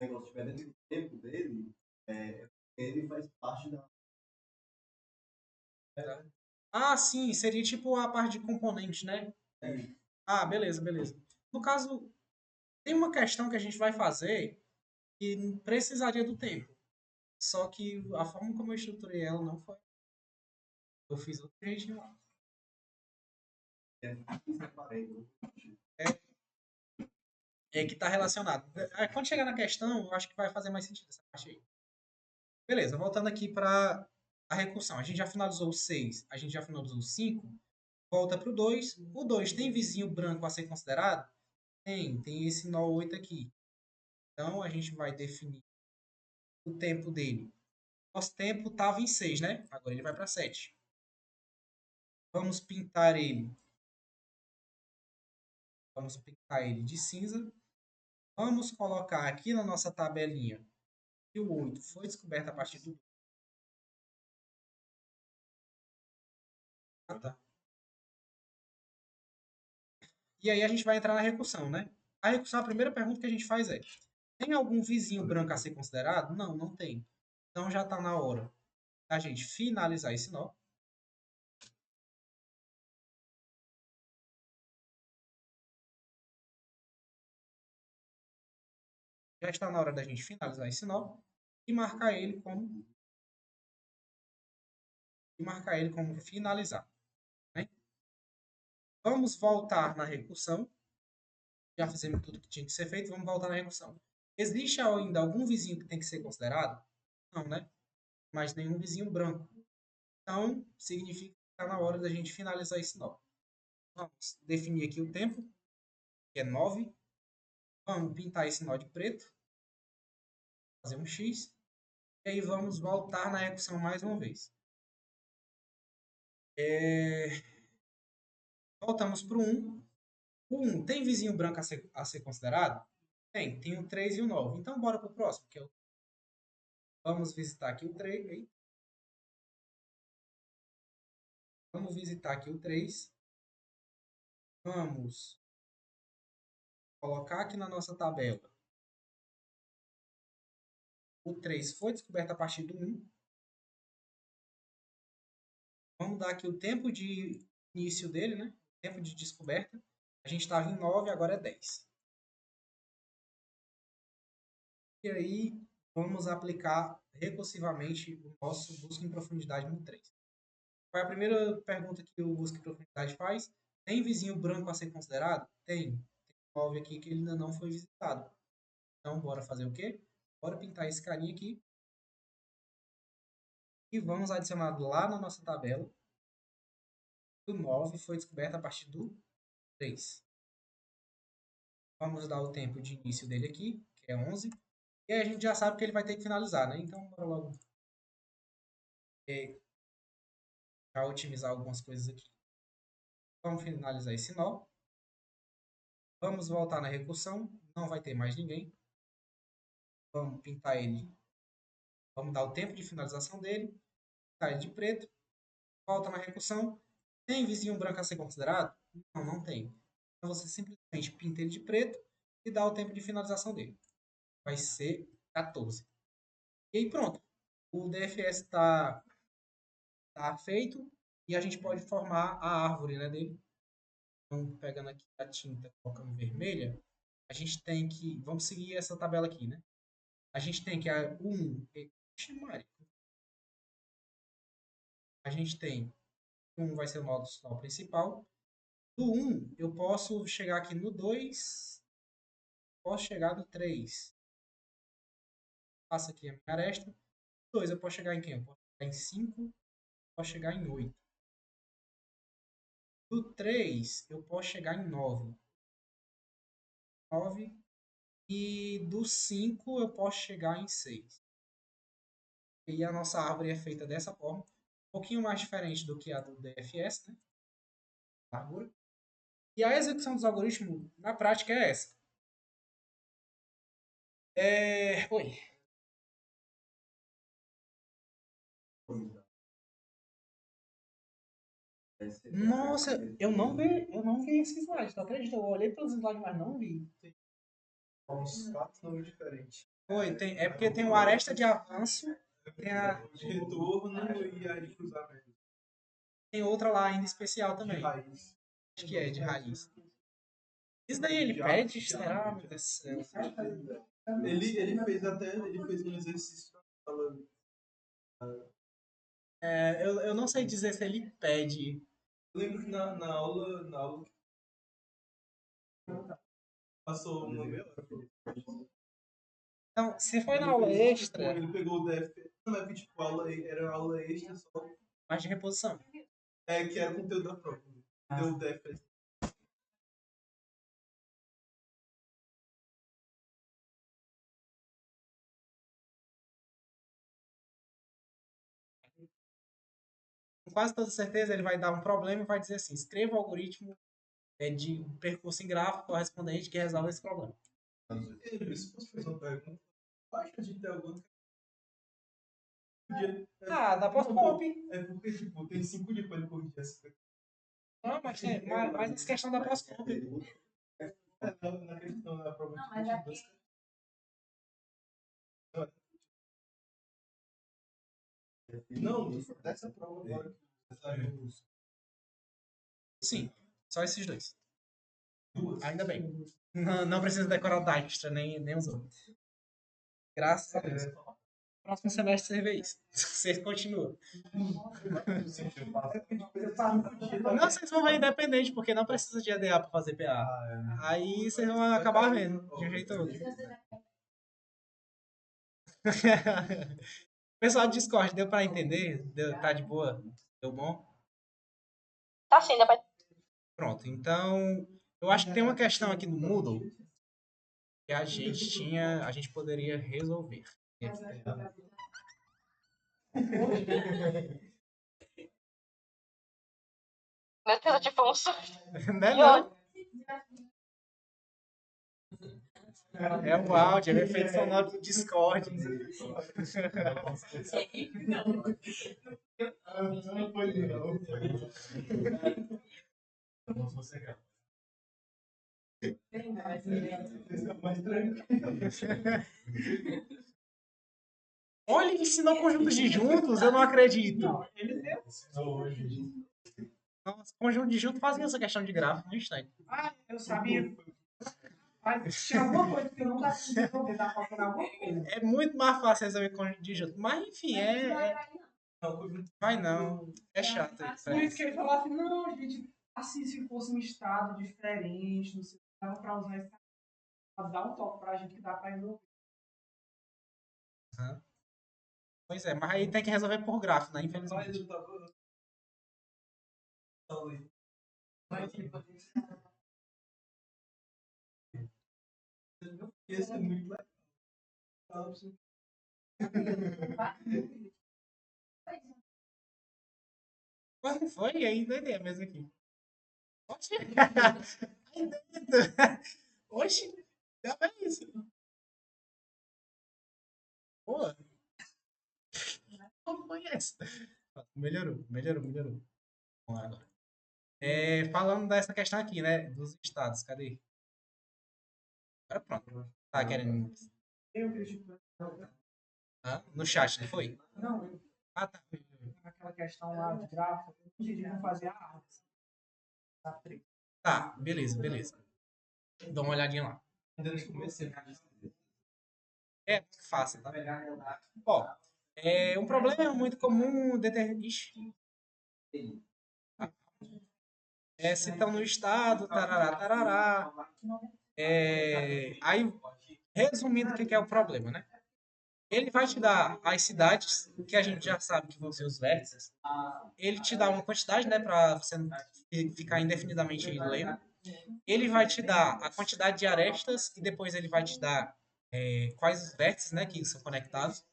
negócio estiver dentro do tempo dele, ele faz parte da. Ah, sim, seria tipo a parte de componente, né? Ah, beleza, beleza. No caso, tem uma questão que a gente vai fazer que precisaria do tempo. Só que a forma como eu estruturei ela não foi. Eu fiz outro jeitinho lá. É que está relacionado. Quando chegar na questão, eu acho que vai fazer mais sentido essa parte aí. Beleza, voltando aqui para a recursão. A gente já finalizou o 6, a gente já finalizou o 5. Volta para o 2. O 2 tem vizinho branco a ser considerado? Tem esse nó 8 aqui. Então, a gente vai definir o tempo dele. Nosso tempo estava em 6, né? Agora ele vai para 7. Vamos pintar ele. Vamos pintar ele de cinza. Vamos colocar aqui na nossa tabelinha que o 8 foi descoberto a partir do... Ah, tá. E aí a gente vai entrar na recursão, né? A recursão, a primeira pergunta que a gente faz é: tem algum vizinho branco a ser considerado? Não, não tem. Então já está na hora da gente finalizar esse nó. Já está na hora da gente finalizar esse nó e marcar ele como finalizar, né? Vamos voltar na recursão. Já fizemos tudo que tinha que ser feito, vamos voltar na recursão. Existe ainda algum vizinho que tem que ser considerado? Não, né? Mas nenhum vizinho branco. Então, significa que está na hora da gente finalizar esse nó. Vamos definir aqui o tempo, que é 9. Vamos pintar esse nó de preto. Fazer um X. E aí vamos voltar na recursão mais uma vez. Voltamos para o 1. O 1 tem vizinho branco a ser considerado? Tem o 3 e o 9. Então, bora para o próximo, que é o... Vamos visitar aqui o 3. Vamos visitar aqui o 3. Vamos colocar aqui na nossa tabela. O 3 foi descoberto a partir do 1. Vamos dar aqui o tempo de início dele, né? Tempo de descoberta. A gente estava em 9, agora é 10. E aí, vamos aplicar recursivamente o nosso busca em profundidade no 3. Qual é a primeira pergunta que o busca em profundidade faz? Tem vizinho branco a ser considerado? Tem. Tem 9 aqui que ele ainda não foi visitado. Então, bora fazer o quê? Bora pintar esse carinha aqui. E vamos adicionar lá na nossa tabela. O 9 foi descoberto a partir do 3. Vamos dar o tempo de início dele aqui, que é 11. E aí a gente já sabe que ele vai ter que finalizar, né? Então, bora logo já otimizar algumas coisas aqui. Vamos finalizar esse nó. Vamos voltar na recursão. Não vai ter mais ninguém. Vamos pintar ele. Vamos dar o tempo de finalização dele. Pintar ele de preto. Volta na recursão. Tem vizinho branco a ser considerado? Não, não tem. Então você simplesmente pinta ele de preto e dá o tempo de finalização dele. Vai ser 14. E aí pronto. O DFS está feito e a gente pode formar a árvore, né, dele. Então, pegando aqui a tinta, colocando vermelha, a gente tem que... Vamos seguir essa tabela aqui, né? A gente tem que o 1... A gente tem... O 1 vai ser o nó principal. Do 1, eu posso chegar aqui no 2, posso chegar no 3. Passa aqui a minha aresta. 2, eu posso chegar em quem? Eu posso chegar em 5, posso chegar em 8. Do 3, eu posso chegar em 9. 9. E do 5, eu posso chegar em 6. E a nossa árvore é feita dessa forma. Um pouquinho mais diferente do que a do DFS, né? Largura. E a execução dos algoritmos, na prática, é essa. Oi. Nossa, eu não vi esse slide, tu acredita? Eu olhei pelos slides, mas não vi. Uns 4 nomes diferentes. É porque tem o aresta de avanço, tem, De retorno e a de cruzamento. tem outra lá ainda especial também. De raiz. Acho que é de raiz. Isso daí ele pede? Será? Meu Deus do céu. Ele fez um exercício falando. Eu não sei dizer se ele pede. Eu lembro que na aula passou uma meia hora. Então, se foi na aula extra, Ele pegou o DF. Não é que tipo, era aula extra só. mais de reposição. Que era conteúdo da prova. Deu o DF. Com quase toda certeza ele vai dar um problema e vai dizer assim: escreva o algoritmo de percurso em gráfico correspondente que resolve esse problema. Se fosse fazer uma pergunta, acho que a gente tem alguma. Dá pós-pop. É porque, tipo, tem 5 dias pra ele corrigir essa coisa. Não, mas essa questão da próxima. Na questão da prova Não, mas aqui. Não, dessa prova agora que você saiu. Sim, só esses dois. Ainda bem. Não precisa decorar o Dijkstra, nem os outros. Graças a Deus. Próximo semestre você vê isso. Você continua. Não, vocês vão ver independente, porque não precisa de EDA para fazer PA. Aí vocês vão acabar vendo, de um jeito ou outro. Pessoal do Discord, deu para entender? Tá de boa? Deu bom? Tá sim, depois. Pronto, então eu acho que tem uma questão aqui no Moodle que a gente poderia resolver. Meu Deus, tipo um susto. Né, não? É o áudio, é o efeito sonoro do Discord. Não foi legal. Mais tranquilo. Olha, ele ensinou conjuntos disjuntos, eu não acredito. Nossa, conjunto disjunto fazia essa questão de gráfico no instante. Ah, eu sabia. Mas tinha alguma coisa que eu não dava pra resolver, dava pra falar alguma coisa. É muito mais fácil resolver conjunto disjunto. Mas, enfim, vai não. É chato. Por isso que ele falou assim, não, gente, assim, se fosse um estado diferente, não sei o que, dava pra usar esse pra dar um toque pra gente que dá pra resolver. Pois é, mas aí tem que resolver por gráfico, né? Infelizmente. Esse é muito legal. Mas não foi, e aí doideira mesmo aqui. Oxi! Aí dentro. Oxi! Já foi isso. Pô, como foi essa? Melhorou. Vamos lá agora. Falando dessa questão aqui, né? Dos estados, cadê? Agora pronto. Tá querendo. Eu acredito. No chat, não foi? Não, Ah, tá. aquela questão lá de gráfico, eu pedi não fazer a arte. Tá triste. Tá, beleza. Dá uma olhadinha lá. Ainda não comecei. É muito fácil, tá? Ó, um problema muito comum determinista. Se estão no estado, tarará, tarará. Aí, resumindo, o que é o problema, né? Ele vai te dar as cidades, que a gente já sabe que vão ser os vértices. Ele te dá uma quantidade, né, para você não ficar indefinidamente lendo. Ele vai te dar a quantidade de arestas e depois ele vai te dar quais os vértices, né, que são conectados.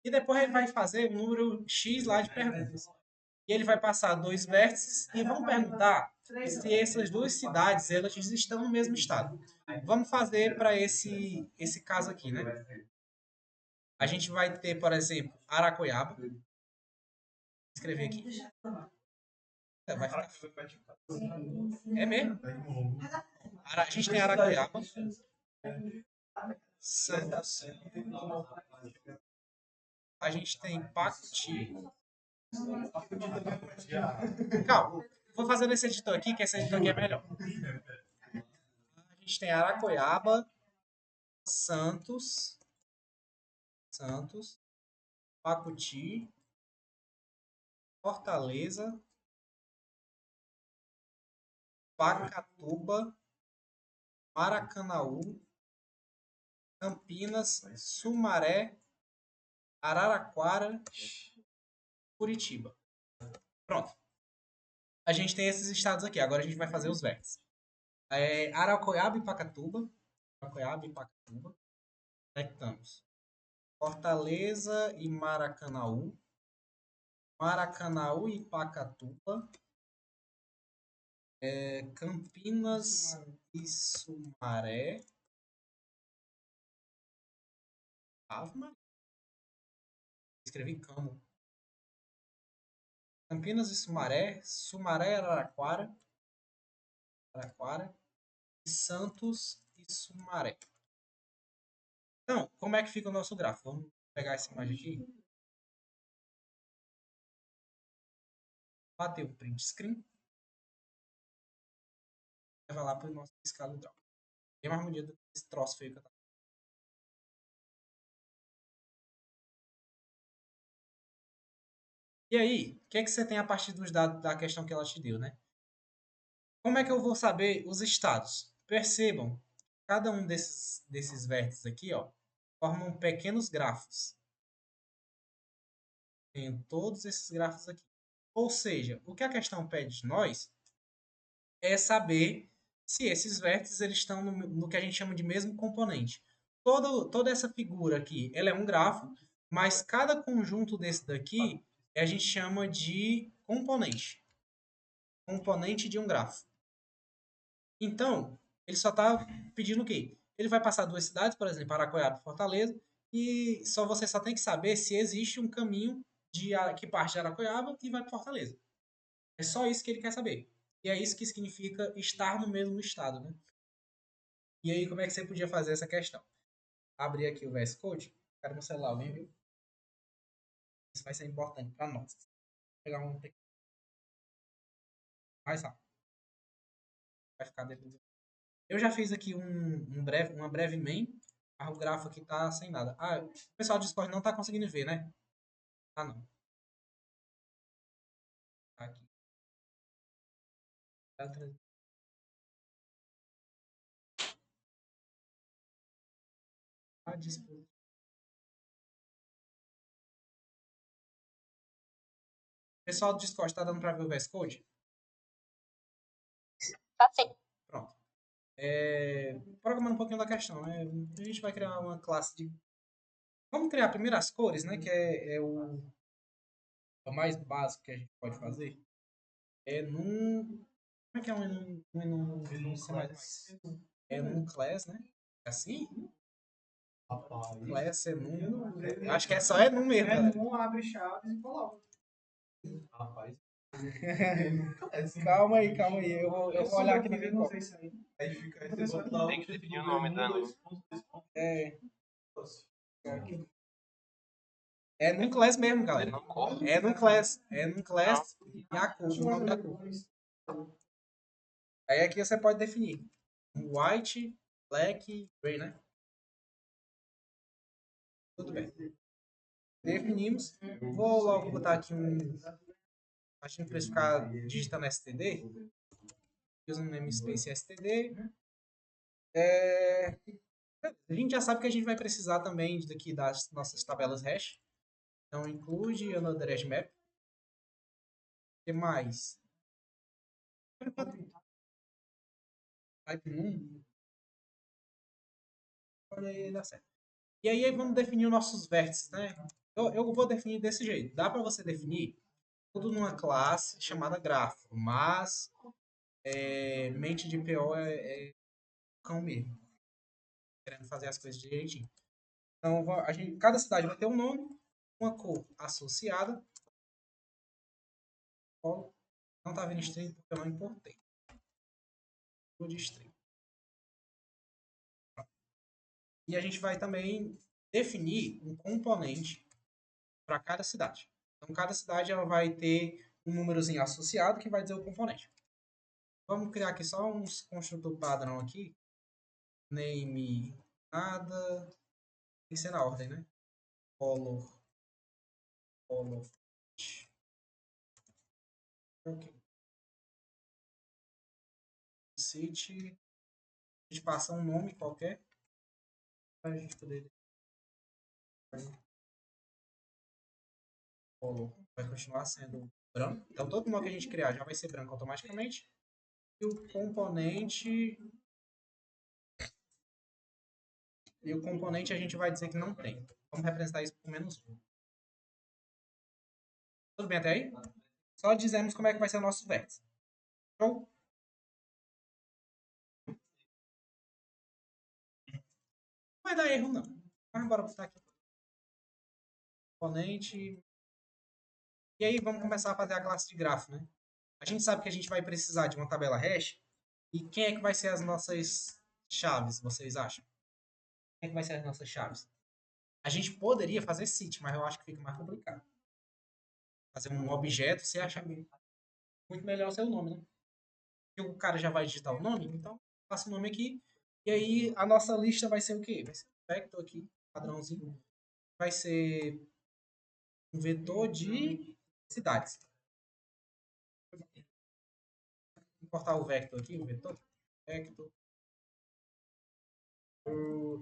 E depois ele vai fazer um número X lá de perguntas. E ele vai passar dois vértices e vão perguntar se essas duas cidades elas estão no mesmo estado. Vamos fazer para esse caso aqui, né? A gente vai ter, por exemplo, Aracoiaba. Vou escrever aqui. Vai ficar. É mesmo? A gente tem Aracoiaba. Santos. A gente tem Pacuti. Calma. Vou fazer nesse editor aqui, que esse editor aqui é melhor. A gente tem Aracoiaba, Santos, Pacuti, Fortaleza, Pacatuba, Maracanaú, Campinas, Sumaré, Araraquara, Curitiba. Pronto. A gente tem esses estados aqui. Agora a gente vai fazer os vértices. Aracoiaba e Pacatuba. Conectamos. Fortaleza e Maracanaú. Maracanaú e Pacatuba. Campinas e Sumaré. Escrevi Camo. Campinas e Sumaré. Sumaré e Araraquara. Araraquara e Santos e Sumaré. Então, como é que fica o nosso gráfico? Vamos pegar essa imagem aqui. Bater um print screen. Vai lá para o nosso escala hidráulica. Tem mais medida do que esse troço feio que eu tava. E aí, o que é que você tem a partir dos dados da questão que ela te deu, né? Como é que eu vou saber os estados? Percebam, cada um desses vértices aqui, ó, formam pequenos grafos. Tenho todos esses grafos aqui. Ou seja, o que a questão pede de nós é saber se esses vértices eles estão no que a gente chama de mesmo componente. Toda essa figura aqui, ela é um grafo, mas cada conjunto desse daqui a gente chama de componente. Componente de um grafo. Então, ele só está pedindo o quê? Ele vai passar duas cidades, por exemplo, Araquoiaba e Fortaleza, e você só tem que saber se existe um caminho que parte de Araquoiaba e vai para Fortaleza. É só isso que ele quer saber. E é isso que significa estar no mesmo estado, né? E aí, como é que você podia fazer essa questão? Abrir aqui o VS Code. Quero no celular, alguém viu? Isso vai ser importante para nós. Vou pegar um mais rápido. Vai ficar dentro do... Eu já fiz aqui uma breve main, mas o grafo aqui tá sem nada. Ah, o pessoal do Discord não tá conseguindo ver, né? Ah, não. Tá aqui. Tá disposto. Pessoal do Discord, tá dando para ver o VS Code? Tá sim. Pronto. Programando um pouquinho da questão, né? A gente vai criar uma classe de... Vamos criar primeiro as cores, né? Que é o mais básico que a gente pode fazer. É num... Como é que é num C++? É num class, né? Assim? Rapaz. Class é num... Acho que só é num mesmo, galera. Um abre chaves e coloca. Rapaz. Calma aí. Eu vou olhar aqui na minha não copa. sei isso aí. Aí fica aí você bota lá Tem que definir o nome da nuvem. É num class mesmo, galera. É no cor? É num class. E a cor, o nome da cor. Aí aqui você pode definir white, black, gray, né? Tudo bem. Definimos. Vou logo botar aqui a gente para ficar digitando std. Usa um namespace std. A gente já sabe que a gente vai precisar também daqui das nossas tabelas hash. Então include another map. O que mais? Type 1. Olha aí, dá certo. E aí vamos definir os nossos vértices, né? Eu vou definir desse jeito. Dá para você definir tudo numa classe chamada grafo, mas mente de PO é cão mesmo, querendo fazer as coisas direitinho. Então, cada cidade vai ter um nome, uma cor associada. Não tá vendo string porque eu não importei. Cor de string. E a gente vai também definir um componente para cada cidade. Então, cada cidade ela vai ter um númerozinho associado que vai dizer o componente. Vamos criar aqui só uns construtor padrão aqui. Name nada. Tem que ser na ordem, né? Color. Ok. City. A gente passa um nome qualquer. Para a gente poder. Color vai continuar sendo branco. Então todo nome que a gente criar já vai ser branco automaticamente. E o componente. A gente vai dizer que não tem. Vamos representar isso por -1. Tudo bem até aí? Só dizemos como é que vai ser o nosso vértice. Show? Não vai dar erro, não. Mas bora botar aqui. Componente. E aí vamos começar a fazer a classe de grafo, né? A gente sabe que a gente vai precisar de uma tabela hash E quem é que vai ser as nossas chaves, vocês acham? Quem é que vai ser as nossas chaves? A gente poderia fazer city, mas eu acho que fica mais complicado. Fazer um objeto, você acha muito melhor ser o nome, né? Porque o cara já vai digitar o nome, então passa o nome aqui. E aí a nossa lista vai ser o quê? Vai ser um vector aqui, padrãozinho. Vai ser um vetor de cidades. Vou importar o vector aqui, o vetor. Vector.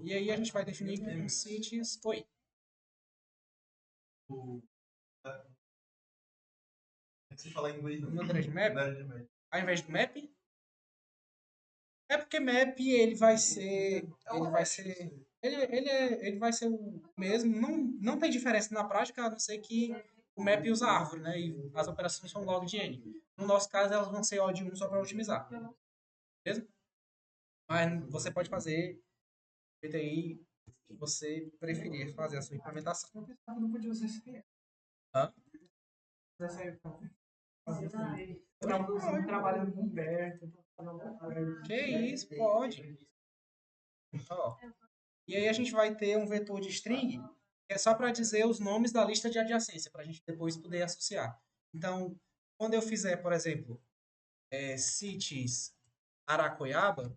E aí a gente vai definir um cities. Oi. Você fala em inglês, No Android Map, não. ao invés do map, é porque map ele vai ser. Ele vai ser. Ele vai ser o mesmo. Não tem diferença na prática, a não ser que o map usa árvore, né? E as operações são log de n. No nosso caso, elas vão ser O de 1 só para otimizar. Beleza? Mas você pode fazer aí que você preferir fazer a sua implementação. Eu pensava que não podia usar SPF. Hã? Essa aí, então. Eu trabalhando com Humberto. Que isso, pode. Ó. E aí a gente vai ter um vetor de string, que é só para dizer os nomes da lista de adjacência, para a gente depois poder associar. Então, quando eu fizer, por exemplo, cities Aracoiaba,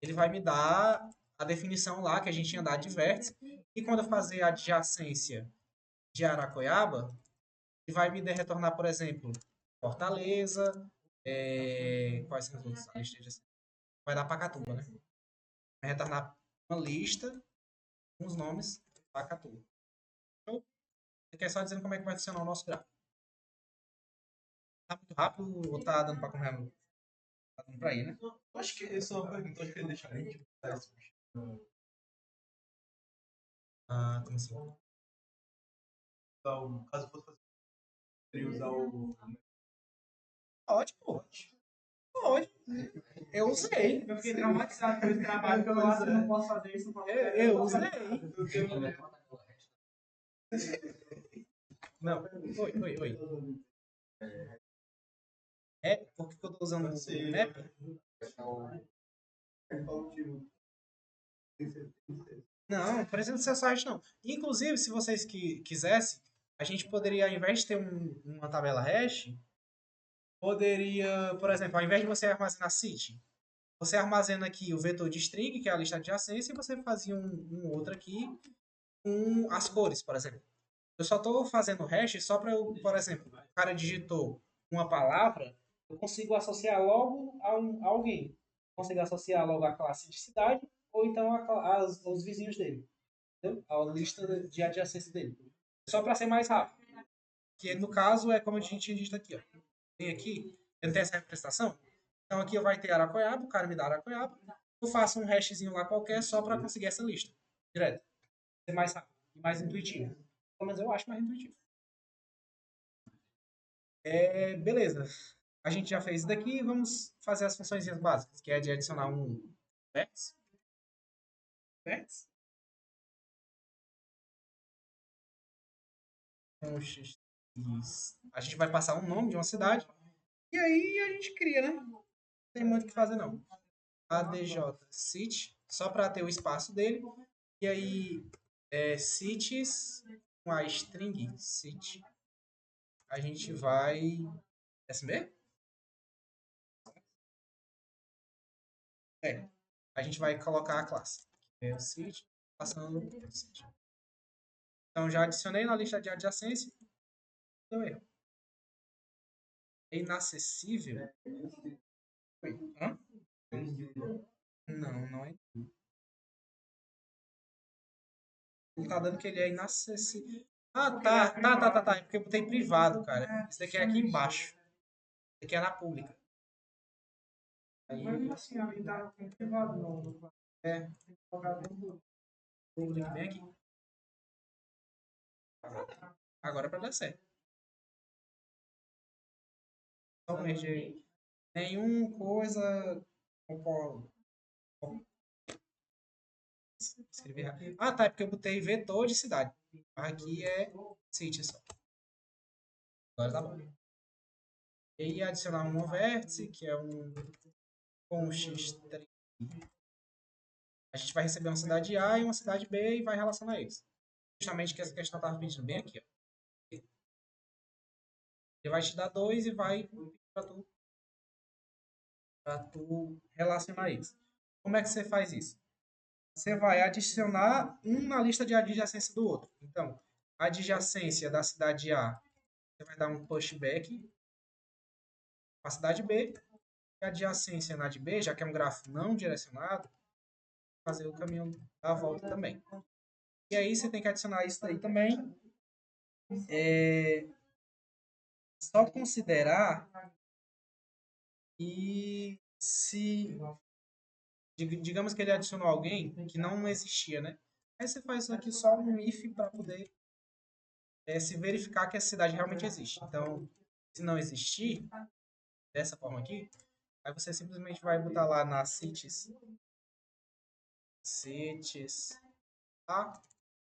ele vai me dar a definição lá que a gente tinha dado de vértice. E quando eu fazer a adjacência de Aracoiaba, ele vai me retornar, por exemplo, Fortaleza, quais são os outros? A lista de adjacência. Vai dar Pacatuba, né? Vai retornar uma lista com os nomes de Pacatuba. Então, você quer só dizendo como é que vai funcionar o nosso gráfico? Tá muito rápido ou tá dando para correr? Tá dando para ir, né? Acho que essa é uma pergunta, acho que ele deixa bem tipo, Ah, como assim? caso fosse fazer, seria usar o. Pode, pô. Pode. Eu usei. Eu fiquei traumatizado com esse trabalho, porque eu acho que eu não posso fazer isso. Não posso fazer isso. Eu usei. Não. Oi. É, por que eu tô usando o map? Não, precisa ser só hash não. Inclusive, se vocês quisessem, a gente poderia, ao invés de ter uma tabela hash, poderia, por exemplo, ao invés de você armazenar city, você armazena aqui o vetor de string, que é a lista adjacência, e você fazia um outro aqui com as cores, por exemplo. Eu só estou fazendo hash só para, por exemplo, o cara digitou uma palavra, eu consigo associar logo a alguém. Consigo associar logo a classe de cidade ou então aos vizinhos dele. Entendeu? A lista de adjacência dele. Só para ser mais rápido. Que no caso é como a gente digita aqui. Ó. Tem aqui, eu tenho essa representação. Então aqui vai ter Aracoiaba, o cara me dá Aracoiaba. Eu faço um hashzinho lá qualquer só para conseguir essa lista. Direto. Ser mais rápido e mais intuitivo. Mas eu acho mais intuitivo. Beleza. A gente já fez isso daqui. Vamos fazer as funções básicas, que é de adicionar um vértice. Vértice. A gente vai passar um nome de uma cidade. E aí a gente cria, né? Não tem muito o que fazer, não. ADJ City, só para ter o espaço dele. E aí, cities com a string city. A gente vai. SB? A gente vai colocar a classe. É o city, passando o city. Então já adicionei na lista de adjacência. Deu erro. É inacessível? Hã? Não é. Ele tá dando que ele é inacessível. Ah, tá. É porque eu botei privado, cara. Isso daqui é aqui embaixo. Isso aqui é na pública. Aí, assim, ali tá tem privado, não. É. Tem que colocar dentro do. Público bem aqui. Agora é pra dar certo. Só merge nenhuma coisa. Escrevi errado. Ah, tá. É porque eu botei vetor de cidade. Aqui é city só. Agora tá bom. E aí adicionar um vértice, que é um const3, a gente vai receber uma cidade A e uma cidade B e vai relacionar eles. Justamente que essa questão estava pedindo bem aqui. Ó. Ele vai te dar 2 e vai para tu relacionar eles. Como é que você faz isso? Você vai adicionar um na lista de adjacência do outro. Então, a adjacência da cidade A, você vai dar um pushback para a cidade B. E a adjacência na de B, já que é um grafo não direcionado, fazer o caminho da volta também. E aí você tem que adicionar isso daí também. Só considerar que se digamos que ele adicionou alguém que não existia, né? Aí você faz isso aqui só um if para poder se verificar que a cidade realmente existe. Então, se não existir, dessa forma aqui, aí você simplesmente vai botar lá na cities A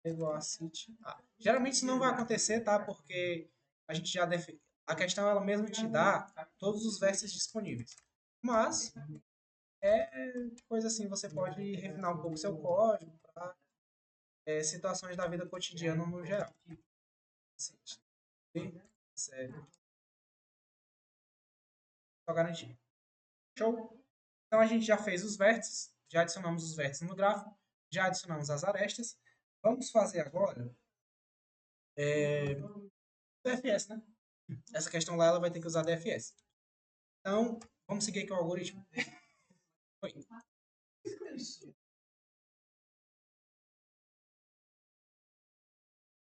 igual a city A. Geralmente isso não vai acontecer, tá? Porque a gente já a questão ela mesmo te dá todos os vértices disponíveis. Mas coisa assim, você pode refinar um pouco seu código para situações da vida cotidiana no geral. Sério. Só garantir. Show? Então a gente já fez os vértices, já adicionamos os vértices no gráfico, já adicionamos as arestas. Vamos fazer agora DFS, né? Essa questão lá ela vai ter que usar DFS. Então, vamos seguir aqui o algoritmo. Foi.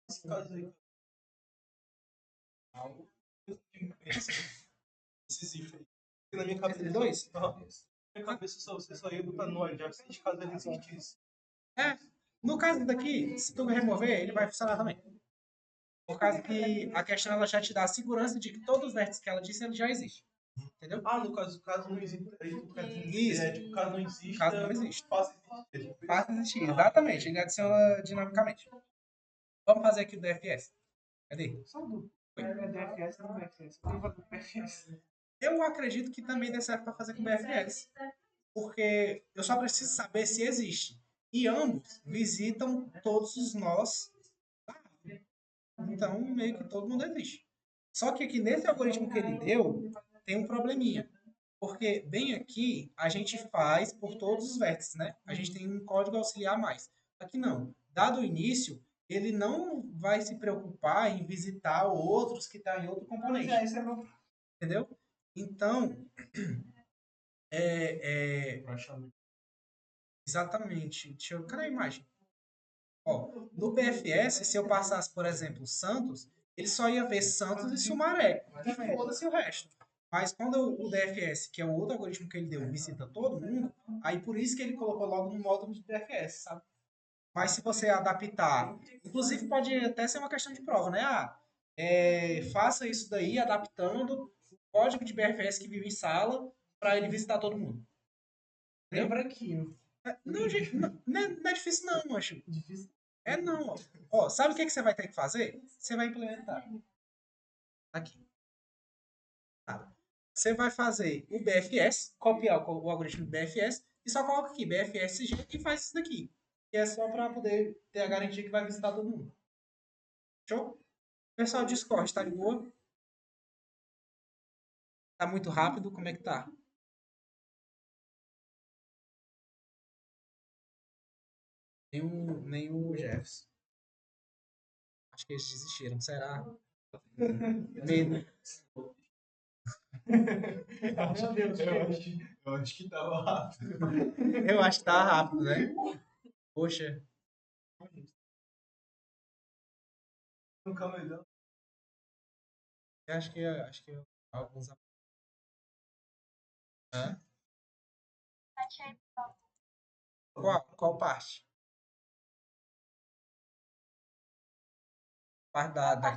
Esse caso aí. Esses if aí. Na minha cabeça. Entre dois? Na minha cabeça você só ia botar no adjacente caso ele existisse. No caso daqui, se tu remover, ele vai funcionar também. Por causa que a questão ela já te dá a segurança de que todos os vértices que ela disse ele já existe. Entendeu? No caso não existe. Isso. Tipo, caso não exista. Caso não existe. Faça existir. Exatamente. Ele adiciona dinamicamente. Vamos fazer aqui o DFS. Cadê? Só do DFS não BFS. Eu vou fazer BFS. Eu acredito que também dê certo para fazer com BFS. Porque eu só preciso saber se existe. E ambos visitam todos os nós. Então, meio que todo mundo existe. Só que aqui nesse algoritmo que ele deu, tem um probleminha. Porque bem aqui, a gente faz por todos os vértices, né? A gente tem um código auxiliar a mais. Aqui não. Dado o início, ele não vai se preocupar em visitar outros que estão em outro componente. Entendeu? Então, exatamente. Cadê a imagem? Ó, no BFS, se eu passasse, por exemplo, Santos, ele só ia ver Santos e Sumaré. E foda-se o resto. Mas quando o DFS, que é o outro algoritmo que ele deu, visita todo mundo, aí por isso que ele colocou logo no módulo de DFS, sabe? Mas se você adaptar, inclusive pode até ser uma questão de prova, né? Faça isso daí adaptando o código de BFS que vive em sala para ele visitar todo mundo. Bem branquinho. Não, gente, não é difícil não, acho. Difícil. Não. Ó, sabe o que você vai ter que fazer? Você vai implementar. Aqui. Tá. Você vai fazer o BFS, copiar o algoritmo do BFS e só coloca aqui BFSG e faz isso daqui. Que é só para poder ter a garantia que vai visitar todo mundo. Show? Pessoal, Discord, tá de boa? Tá muito rápido? Como é que tá? Nem o Jefferson. Acho que eles desistiram. Será? Medo. Meu Deus, eu acho que tava rápido. Eu acho que tá rápido, né? Poxa. Nunca melhor. Eu acho que alguns. Hã? Qual parte? Parte da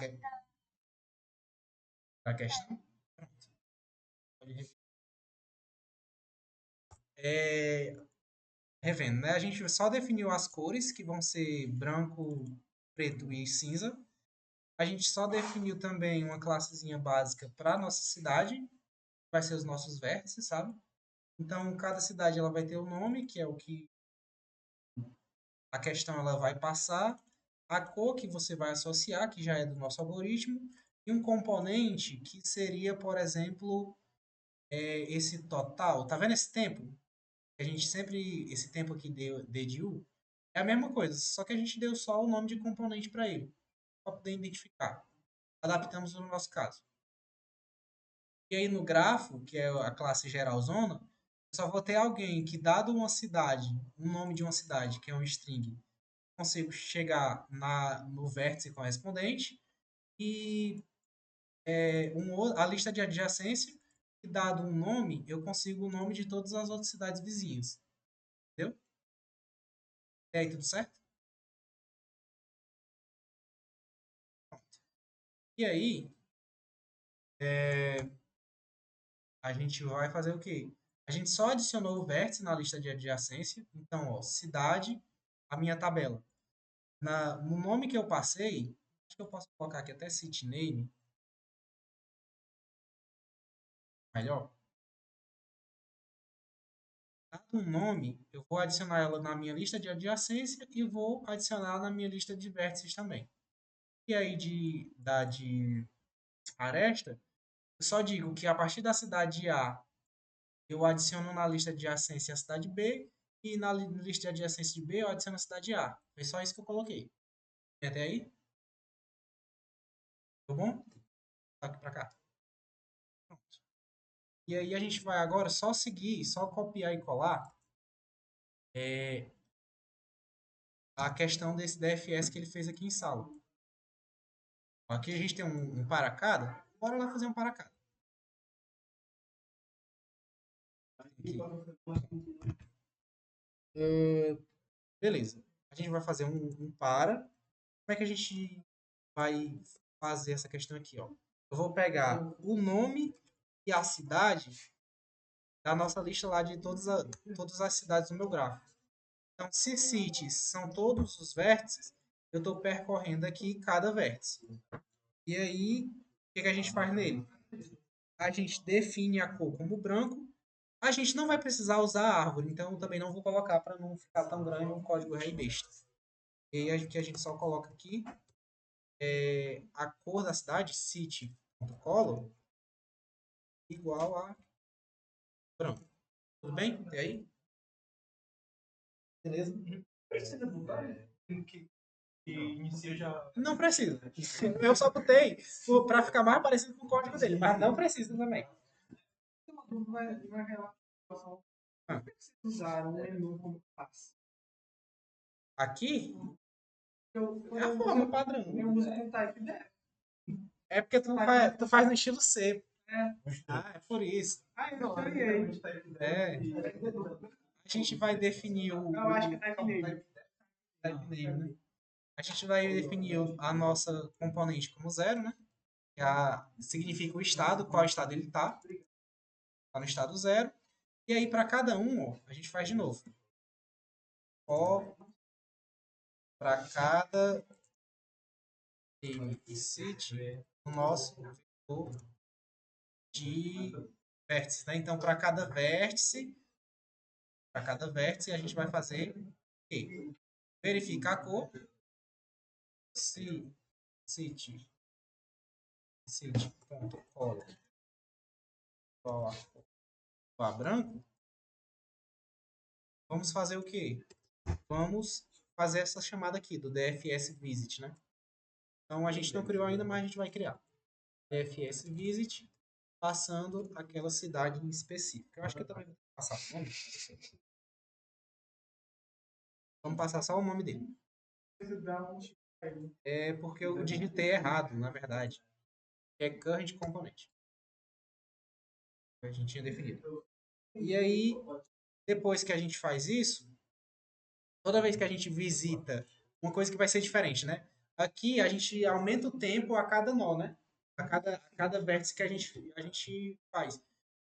questão? Revendo, né? A gente só definiu as cores, que vão ser branco, preto e cinza. A gente só definiu também uma classezinha básica para nossa cidade, que vai ser os nossos vértices, sabe? Então, cada cidade ela vai ter o nome, que é o que a questão ela vai passar, a cor que você vai associar, que já é do nosso algoritmo, e um componente que seria, por exemplo, esse total. Tá vendo esse tempo? A gente sempre, esse tempo aqui DDU, é a mesma coisa, só que a gente deu só o nome de componente para ele, para poder identificar. Adaptamos no nosso caso. E aí no grafo, que é a classe geralzona, eu só vou ter alguém que, dado uma cidade, um nome de uma cidade, que é um string, consigo chegar no vértice correspondente e a lista de adjacência, que dado um nome, eu consigo o nome de todas as outras cidades vizinhas. Entendeu? E aí, tudo certo? E aí, a gente vai fazer o quê? A gente só adicionou o vértice na lista de adjacência. Então, ó, cidade, a minha tabela. No nome que eu passei, acho que eu posso colocar aqui até city name, melhor. Dado um nome, eu vou adicionar ela na minha lista de adjacência e vou adicionar na minha lista de vértices também. E aí, de aresta, eu só digo que a partir da cidade A, eu adiciono na lista de adjacência a cidade B, e na lista de adjacência de B, eu adiciono a cidade A. Foi só isso que eu coloquei. E até aí? Tá bom? Tá aqui pra cá. Pronto. E aí a gente vai agora só seguir, só copiar e colar a questão desse DFS que ele fez aqui em sala. Aqui a gente tem um para cada. Bora lá fazer um para cada. Aqui. Beleza. A gente vai fazer um para. Como é que a gente vai fazer essa questão aqui, ó? Eu vou pegar o nome e a cidade da nossa lista lá de todas as cidades do meu gráfico. Então, se cities são todos os vértices, eu estou percorrendo aqui cada vértice. E aí, o que a gente faz nele? A gente define a cor como branco. A gente não vai precisar usar a árvore, então eu também não vou colocar para não ficar tão grande um código rei besta. E aí que a gente só coloca aqui a cor da cidade, city.color, igual a branco. Tudo bem? E aí? Beleza? Precisa botar que inicia já. Não precisa. Eu só botei para ficar mais parecido com o código dele, mas não precisa também. Tem uma dúvida na relação. Ah. Por que vocês usaram o menu como classe? Aqui é a Eu forma uso, padrão. eu uso com type def. É porque tu faz no estilo C. É. Ah, é por isso. Ah, eu criei. É. A gente vai definir o Eu acho que é type name. type name, né? A gente vai definir a nossa componente como zero, né? Que significa o estado, qual estado ele está. Está no estado zero. E aí, para cada um, ó, a gente faz de novo. Ó, para cada name e city, o nosso vetor de vértices, né? Então, para cada vértice, a gente vai fazer o quê? Verificar a cor. Se city.color igual a branco, vamos fazer o quê? Vamos fazer essa chamada aqui do DFS visit, né? Então a gente não criou ainda, mas a gente vai criar. DFS visit, passando aquela cidade em específico. Eu acho que eu também vou passar o nome. Vamos passar só o nome dele. É porque eu digitei errado, na verdade. É current component. A gente tinha definido. E aí, depois que a gente faz isso, toda vez que a gente visita, uma coisa que vai ser diferente, né? Aqui a gente aumenta o tempo a cada nó, né? A cada vértice que a gente faz.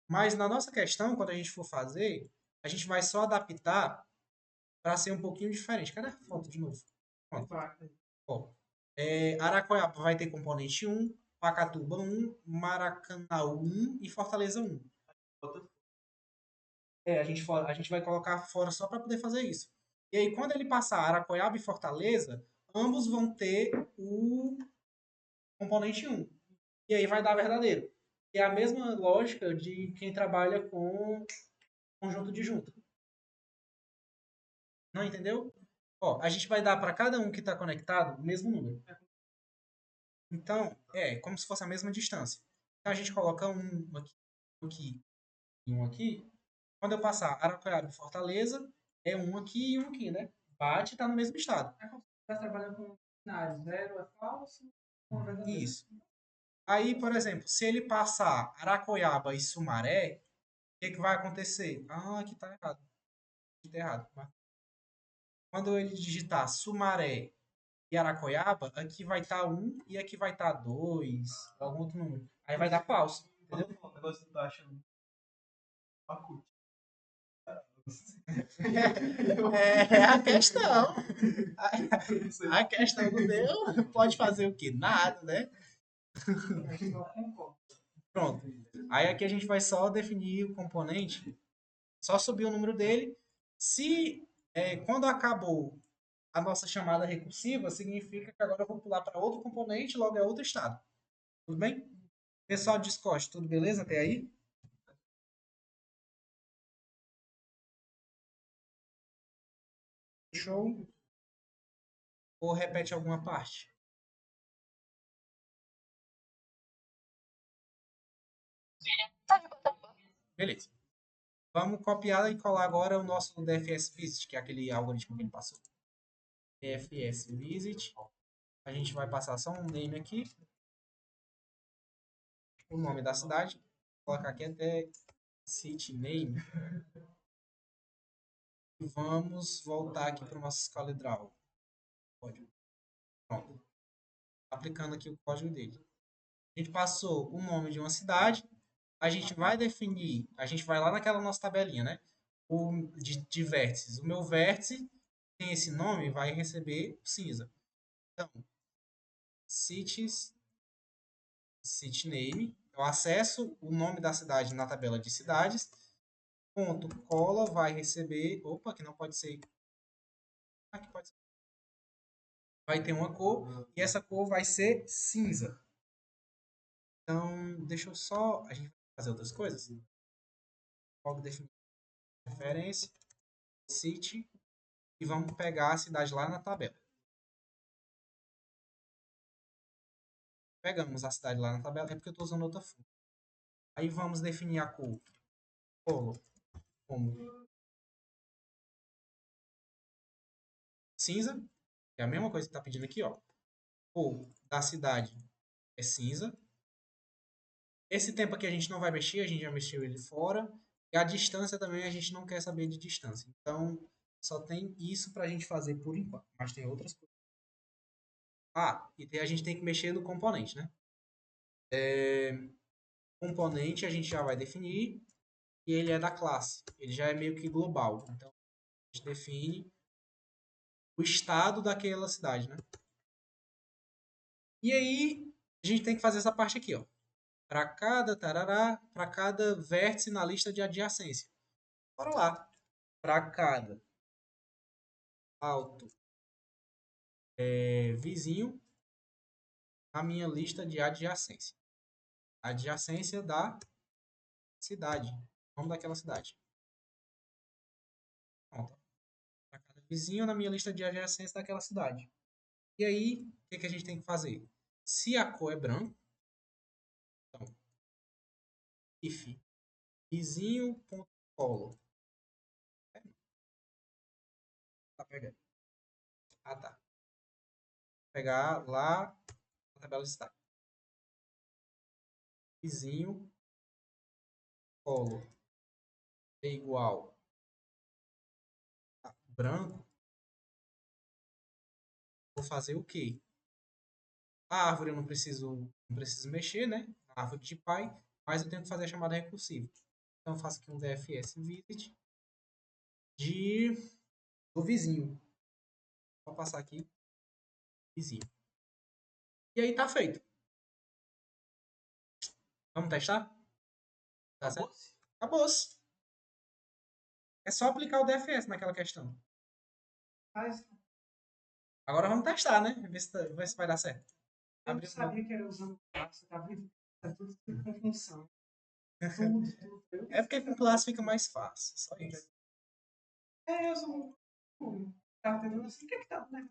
Mas na nossa questão, quando a gente for fazer, a gente vai só adaptar para ser um pouquinho diferente. Cadê a foto de novo? Pronto. Ó, Araquoiaba vai ter componente 1, Pacatuba 1, Maracanã 1 e Fortaleza 1. A gente vai colocar fora só para poder fazer isso. E aí, quando ele passar Aracoiaba e Fortaleza, ambos vão ter o componente 1. E aí vai dar verdadeiro. Que é a mesma lógica de quem trabalha com conjunto disjunto. Não entendeu? Ó, a gente vai dar para cada um que está conectado o mesmo número. Então, é como se fosse a mesma distância. Então, a gente coloca um aqui e um aqui. Quando eu passar Araquara e Fortaleza, é um aqui e um aqui, né? Bate e está no mesmo estado. É como se você estivesse trabalhando com binário. 0 é falso, 1 é verdadeiro. Isso. Aí, por exemplo, se ele passar Aracoiaba e Sumaré, o que vai acontecer? Ah, aqui está errado. Aqui tá errado. Quando ele digitar Sumaré e Aracoiaba, aqui vai estar 1 e aqui vai estar 2, algum outro número. Aí vai dar falso, entendeu? O negócio que tu tá achando. Pacu. É a questão. A questão do meu pode fazer o quê? Nada, né? Eu concordo. Pronto. Aí aqui a gente vai só definir o componente, só subir o número dele. Se quando acabou a nossa chamada recursiva, significa que agora eu vou pular para outro componente, logo é outro estado. Tudo bem? Pessoal do Discord, tudo beleza até aí? Show? Ou repete alguma parte? Tá de boa, tá de boa. Beleza. Vamos copiar e colar agora o nosso DFS Visit, que é aquele algoritmo que ele passou. DFS Visit. A gente vai passar só um name aqui. O nome da cidade. Vou colocar aqui até City Name. E vamos voltar aqui para o nosso ScaleDraw. Código. Pronto. Aplicando aqui o código dele. A gente passou o nome de uma cidade. A gente vai definir, a gente vai lá naquela nossa tabelinha, né? De vértices. O meu vértice tem esse nome, vai receber cinza. Então, cities, city name, eu acesso o nome da cidade na tabela de cidades, ponto cola vai receber, opa, que não pode ser, aqui pode ser, vai ter uma cor, e essa cor vai ser cinza. Então, deixa eu só, a gente vai fazer outras coisas. Logo definir referência, city, e vamos pegar a cidade lá na tabela. Pegamos a cidade lá na tabela, é porque eu estou usando outra fonte. Aí vamos definir a cor como cinza, que é a mesma coisa que está pedindo aqui, ó. Cor da cidade é cinza. Esse tempo aqui a gente não vai mexer, a gente já mexeu ele fora. E a distância também a gente não quer saber de distância. Então, só tem isso para a gente fazer por enquanto. Mas tem outras coisas. Ah, e a gente tem que mexer no componente, né? Componente a gente já vai definir. E ele é da classe. Ele já é meio que global. Então, a gente define o estado daquela cidade, né? E aí, a gente tem que fazer essa parte aqui, ó. Para cada tarará, para cada vértice na lista de adjacência. Bora lá. Para cada alto vizinho na minha lista de adjacência. Adjacência da cidade. Nome daquela cidade. Pronto. Para cada vizinho na minha lista de adjacência daquela cidade. E aí, o que a gente tem que fazer? Se a cor é branco, então, if vizinho.color. Tá pegando. Ah, tá. Vou pegar lá na tabela de destaque. Vizinho, color é igual a branco. Vou fazer o quê? A árvore eu não preciso mexer, né? A árvore de pai, mas eu tenho que fazer a chamada recursiva. Então eu faço aqui um DFS visit do vizinho. Vou passar aqui vizinho. E aí tá feito. Vamos testar? Tá certo? Acabou-se. É só aplicar o DFS naquela questão. Mas Agora vamos testar, né? Ver se vai dar certo. eu não Abre o sabia que era usando classe, tá vendo? É tudo com função. Tudo. É porque com classe fica mais fácil. Só isso. É, eu sou um. Tá entendendo assim? O que é que tá, né?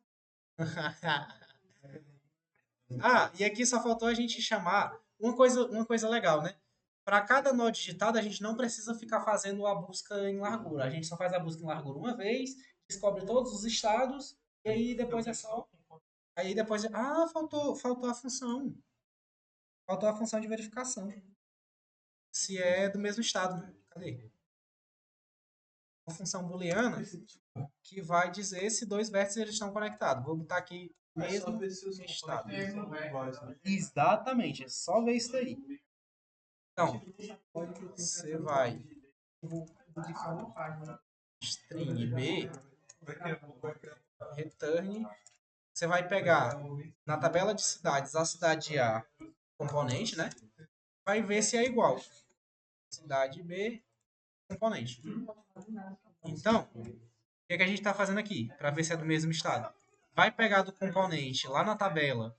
Ah, e aqui só faltou a gente chamar uma coisa legal, né? Para cada nó digitado, a gente não precisa ficar fazendo a busca em largura. A gente só faz a busca em largura uma vez, descobre todos os estados, e aí depois é só. Aí depois. Ah, faltou a função. Faltou a função de verificação. Se é do mesmo estado, né? Cadê? Uma função booleana que vai dizer se dois vértices eles estão conectados. Vou botar aqui mesmo estado. Exatamente, é só ver isso aí. Então, você vai Vou modificar uma página. string b return. Você vai pegar na tabela de cidades a cidade A componente, né? Vai ver se é igual. Cidade B componente. Então, o que é que a gente está fazendo aqui? Para ver se é do mesmo estado. Vai pegar do componente lá na tabela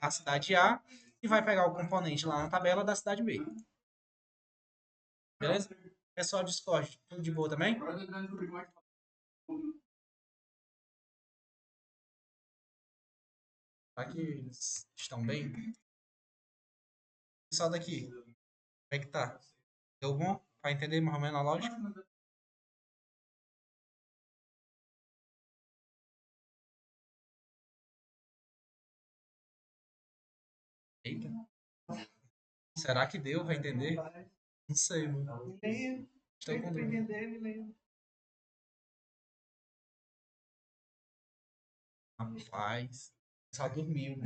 a cidade A e vai pegar o componente lá na tabela da cidade B. Beleza? Pessoal do Discord, tudo de boa também? Será que eles estão bem? Pessoal daqui, como é que tá? Deu bom? Para entender mais ou menos a lógica? Eita. Será que deu? Vai entender? Não sei, mano. Leio. Estou com dúvida. Entender, me leio. Rapaz, só dormiu.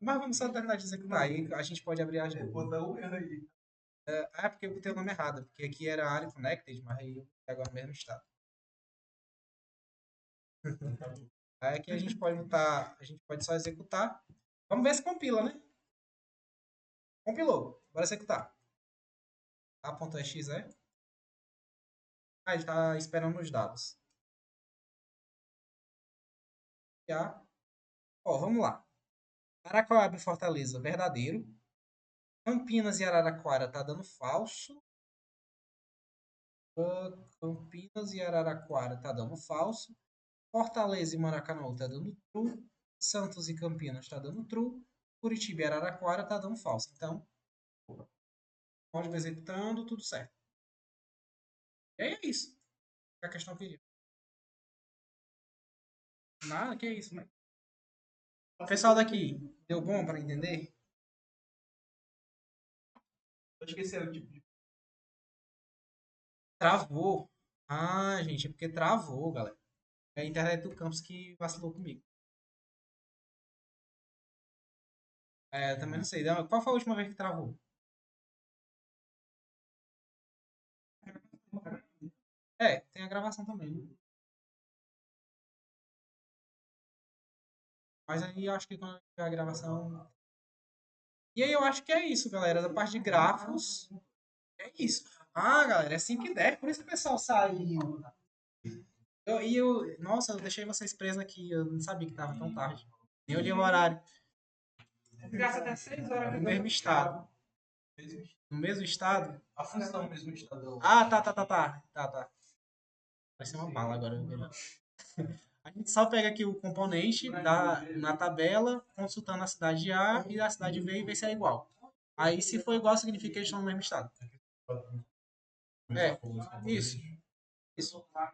Mas vamos só terminar de executar. Aí a gente pode abrir a agenda. Vou dar um erro aí. É porque eu botei o nome errado. Porque aqui era área connected, mas aí eu botei agora no mesmo estado. Aí aqui a gente pode botar. A gente pode só executar. Vamos ver se compila, né? Compilou. Bora executar. A.exe. Ah, ele está esperando os dados. Já. Ó, vamos lá. Araraquara e Fortaleza, verdadeiro. Campinas e Araraquara tá dando falso. Campinas e Araraquara tá dando falso. Fortaleza e Maracanã tá dando true. Santos e Campinas tá dando true. Curitiba e Araraquara tá dando falso. Então, código executando, tudo certo. E aí é isso. A questão pediu. Nada, que é isso, né? Pessoal daqui, deu bom para entender? Acho que esse é o tipo de. Travou. Ah, gente, é porque travou, galera. É a internet do campus que vacilou comigo. É, também não sei. Qual foi a última vez que travou? É, tem a gravação também, né? Mas aí eu acho que quando tiver a gravação. E aí eu acho que é isso, galera. Da parte de grafos. É isso. Ah, galera, é 5 e 10, por isso que o pessoal saiu. Nossa, eu deixei vocês presos aqui. Eu não sabia que tava tão tarde. Nem olhei o horário. Gasta até 6 horas. No mesmo estado. No mesmo estado? A função mesmo está. Ah, tá. Vai ser uma bala agora. A gente só pega aqui o componente na tabela, consultando a cidade A e a cidade B e vê se é igual. Aí, se for igual, significa que eles estão no mesmo estado. É, isso.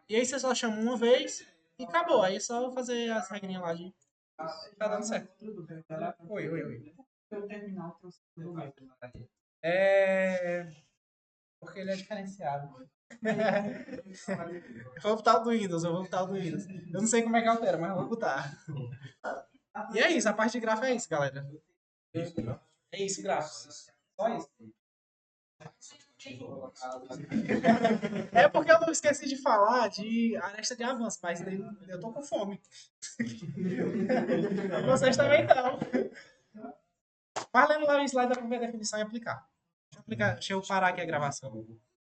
E aí você só chama uma vez e acabou. Aí é só fazer as regrinhas lá de... Tá dando certo. Oi. Eu terminar o processo. É... Porque ele é diferenciado. Eu vou botar o do Windows, Eu não sei como é que altera, mas eu vou botar. E é isso, a parte de gráfico é isso, galera. É isso, gráficos. Só isso. É porque eu não esqueci de falar de aresta de avanço, mas eu tô com fome. Vocês também estão. Mas lembra lá o slide da primeira definição e aplicar. Deixa eu parar aqui a gravação.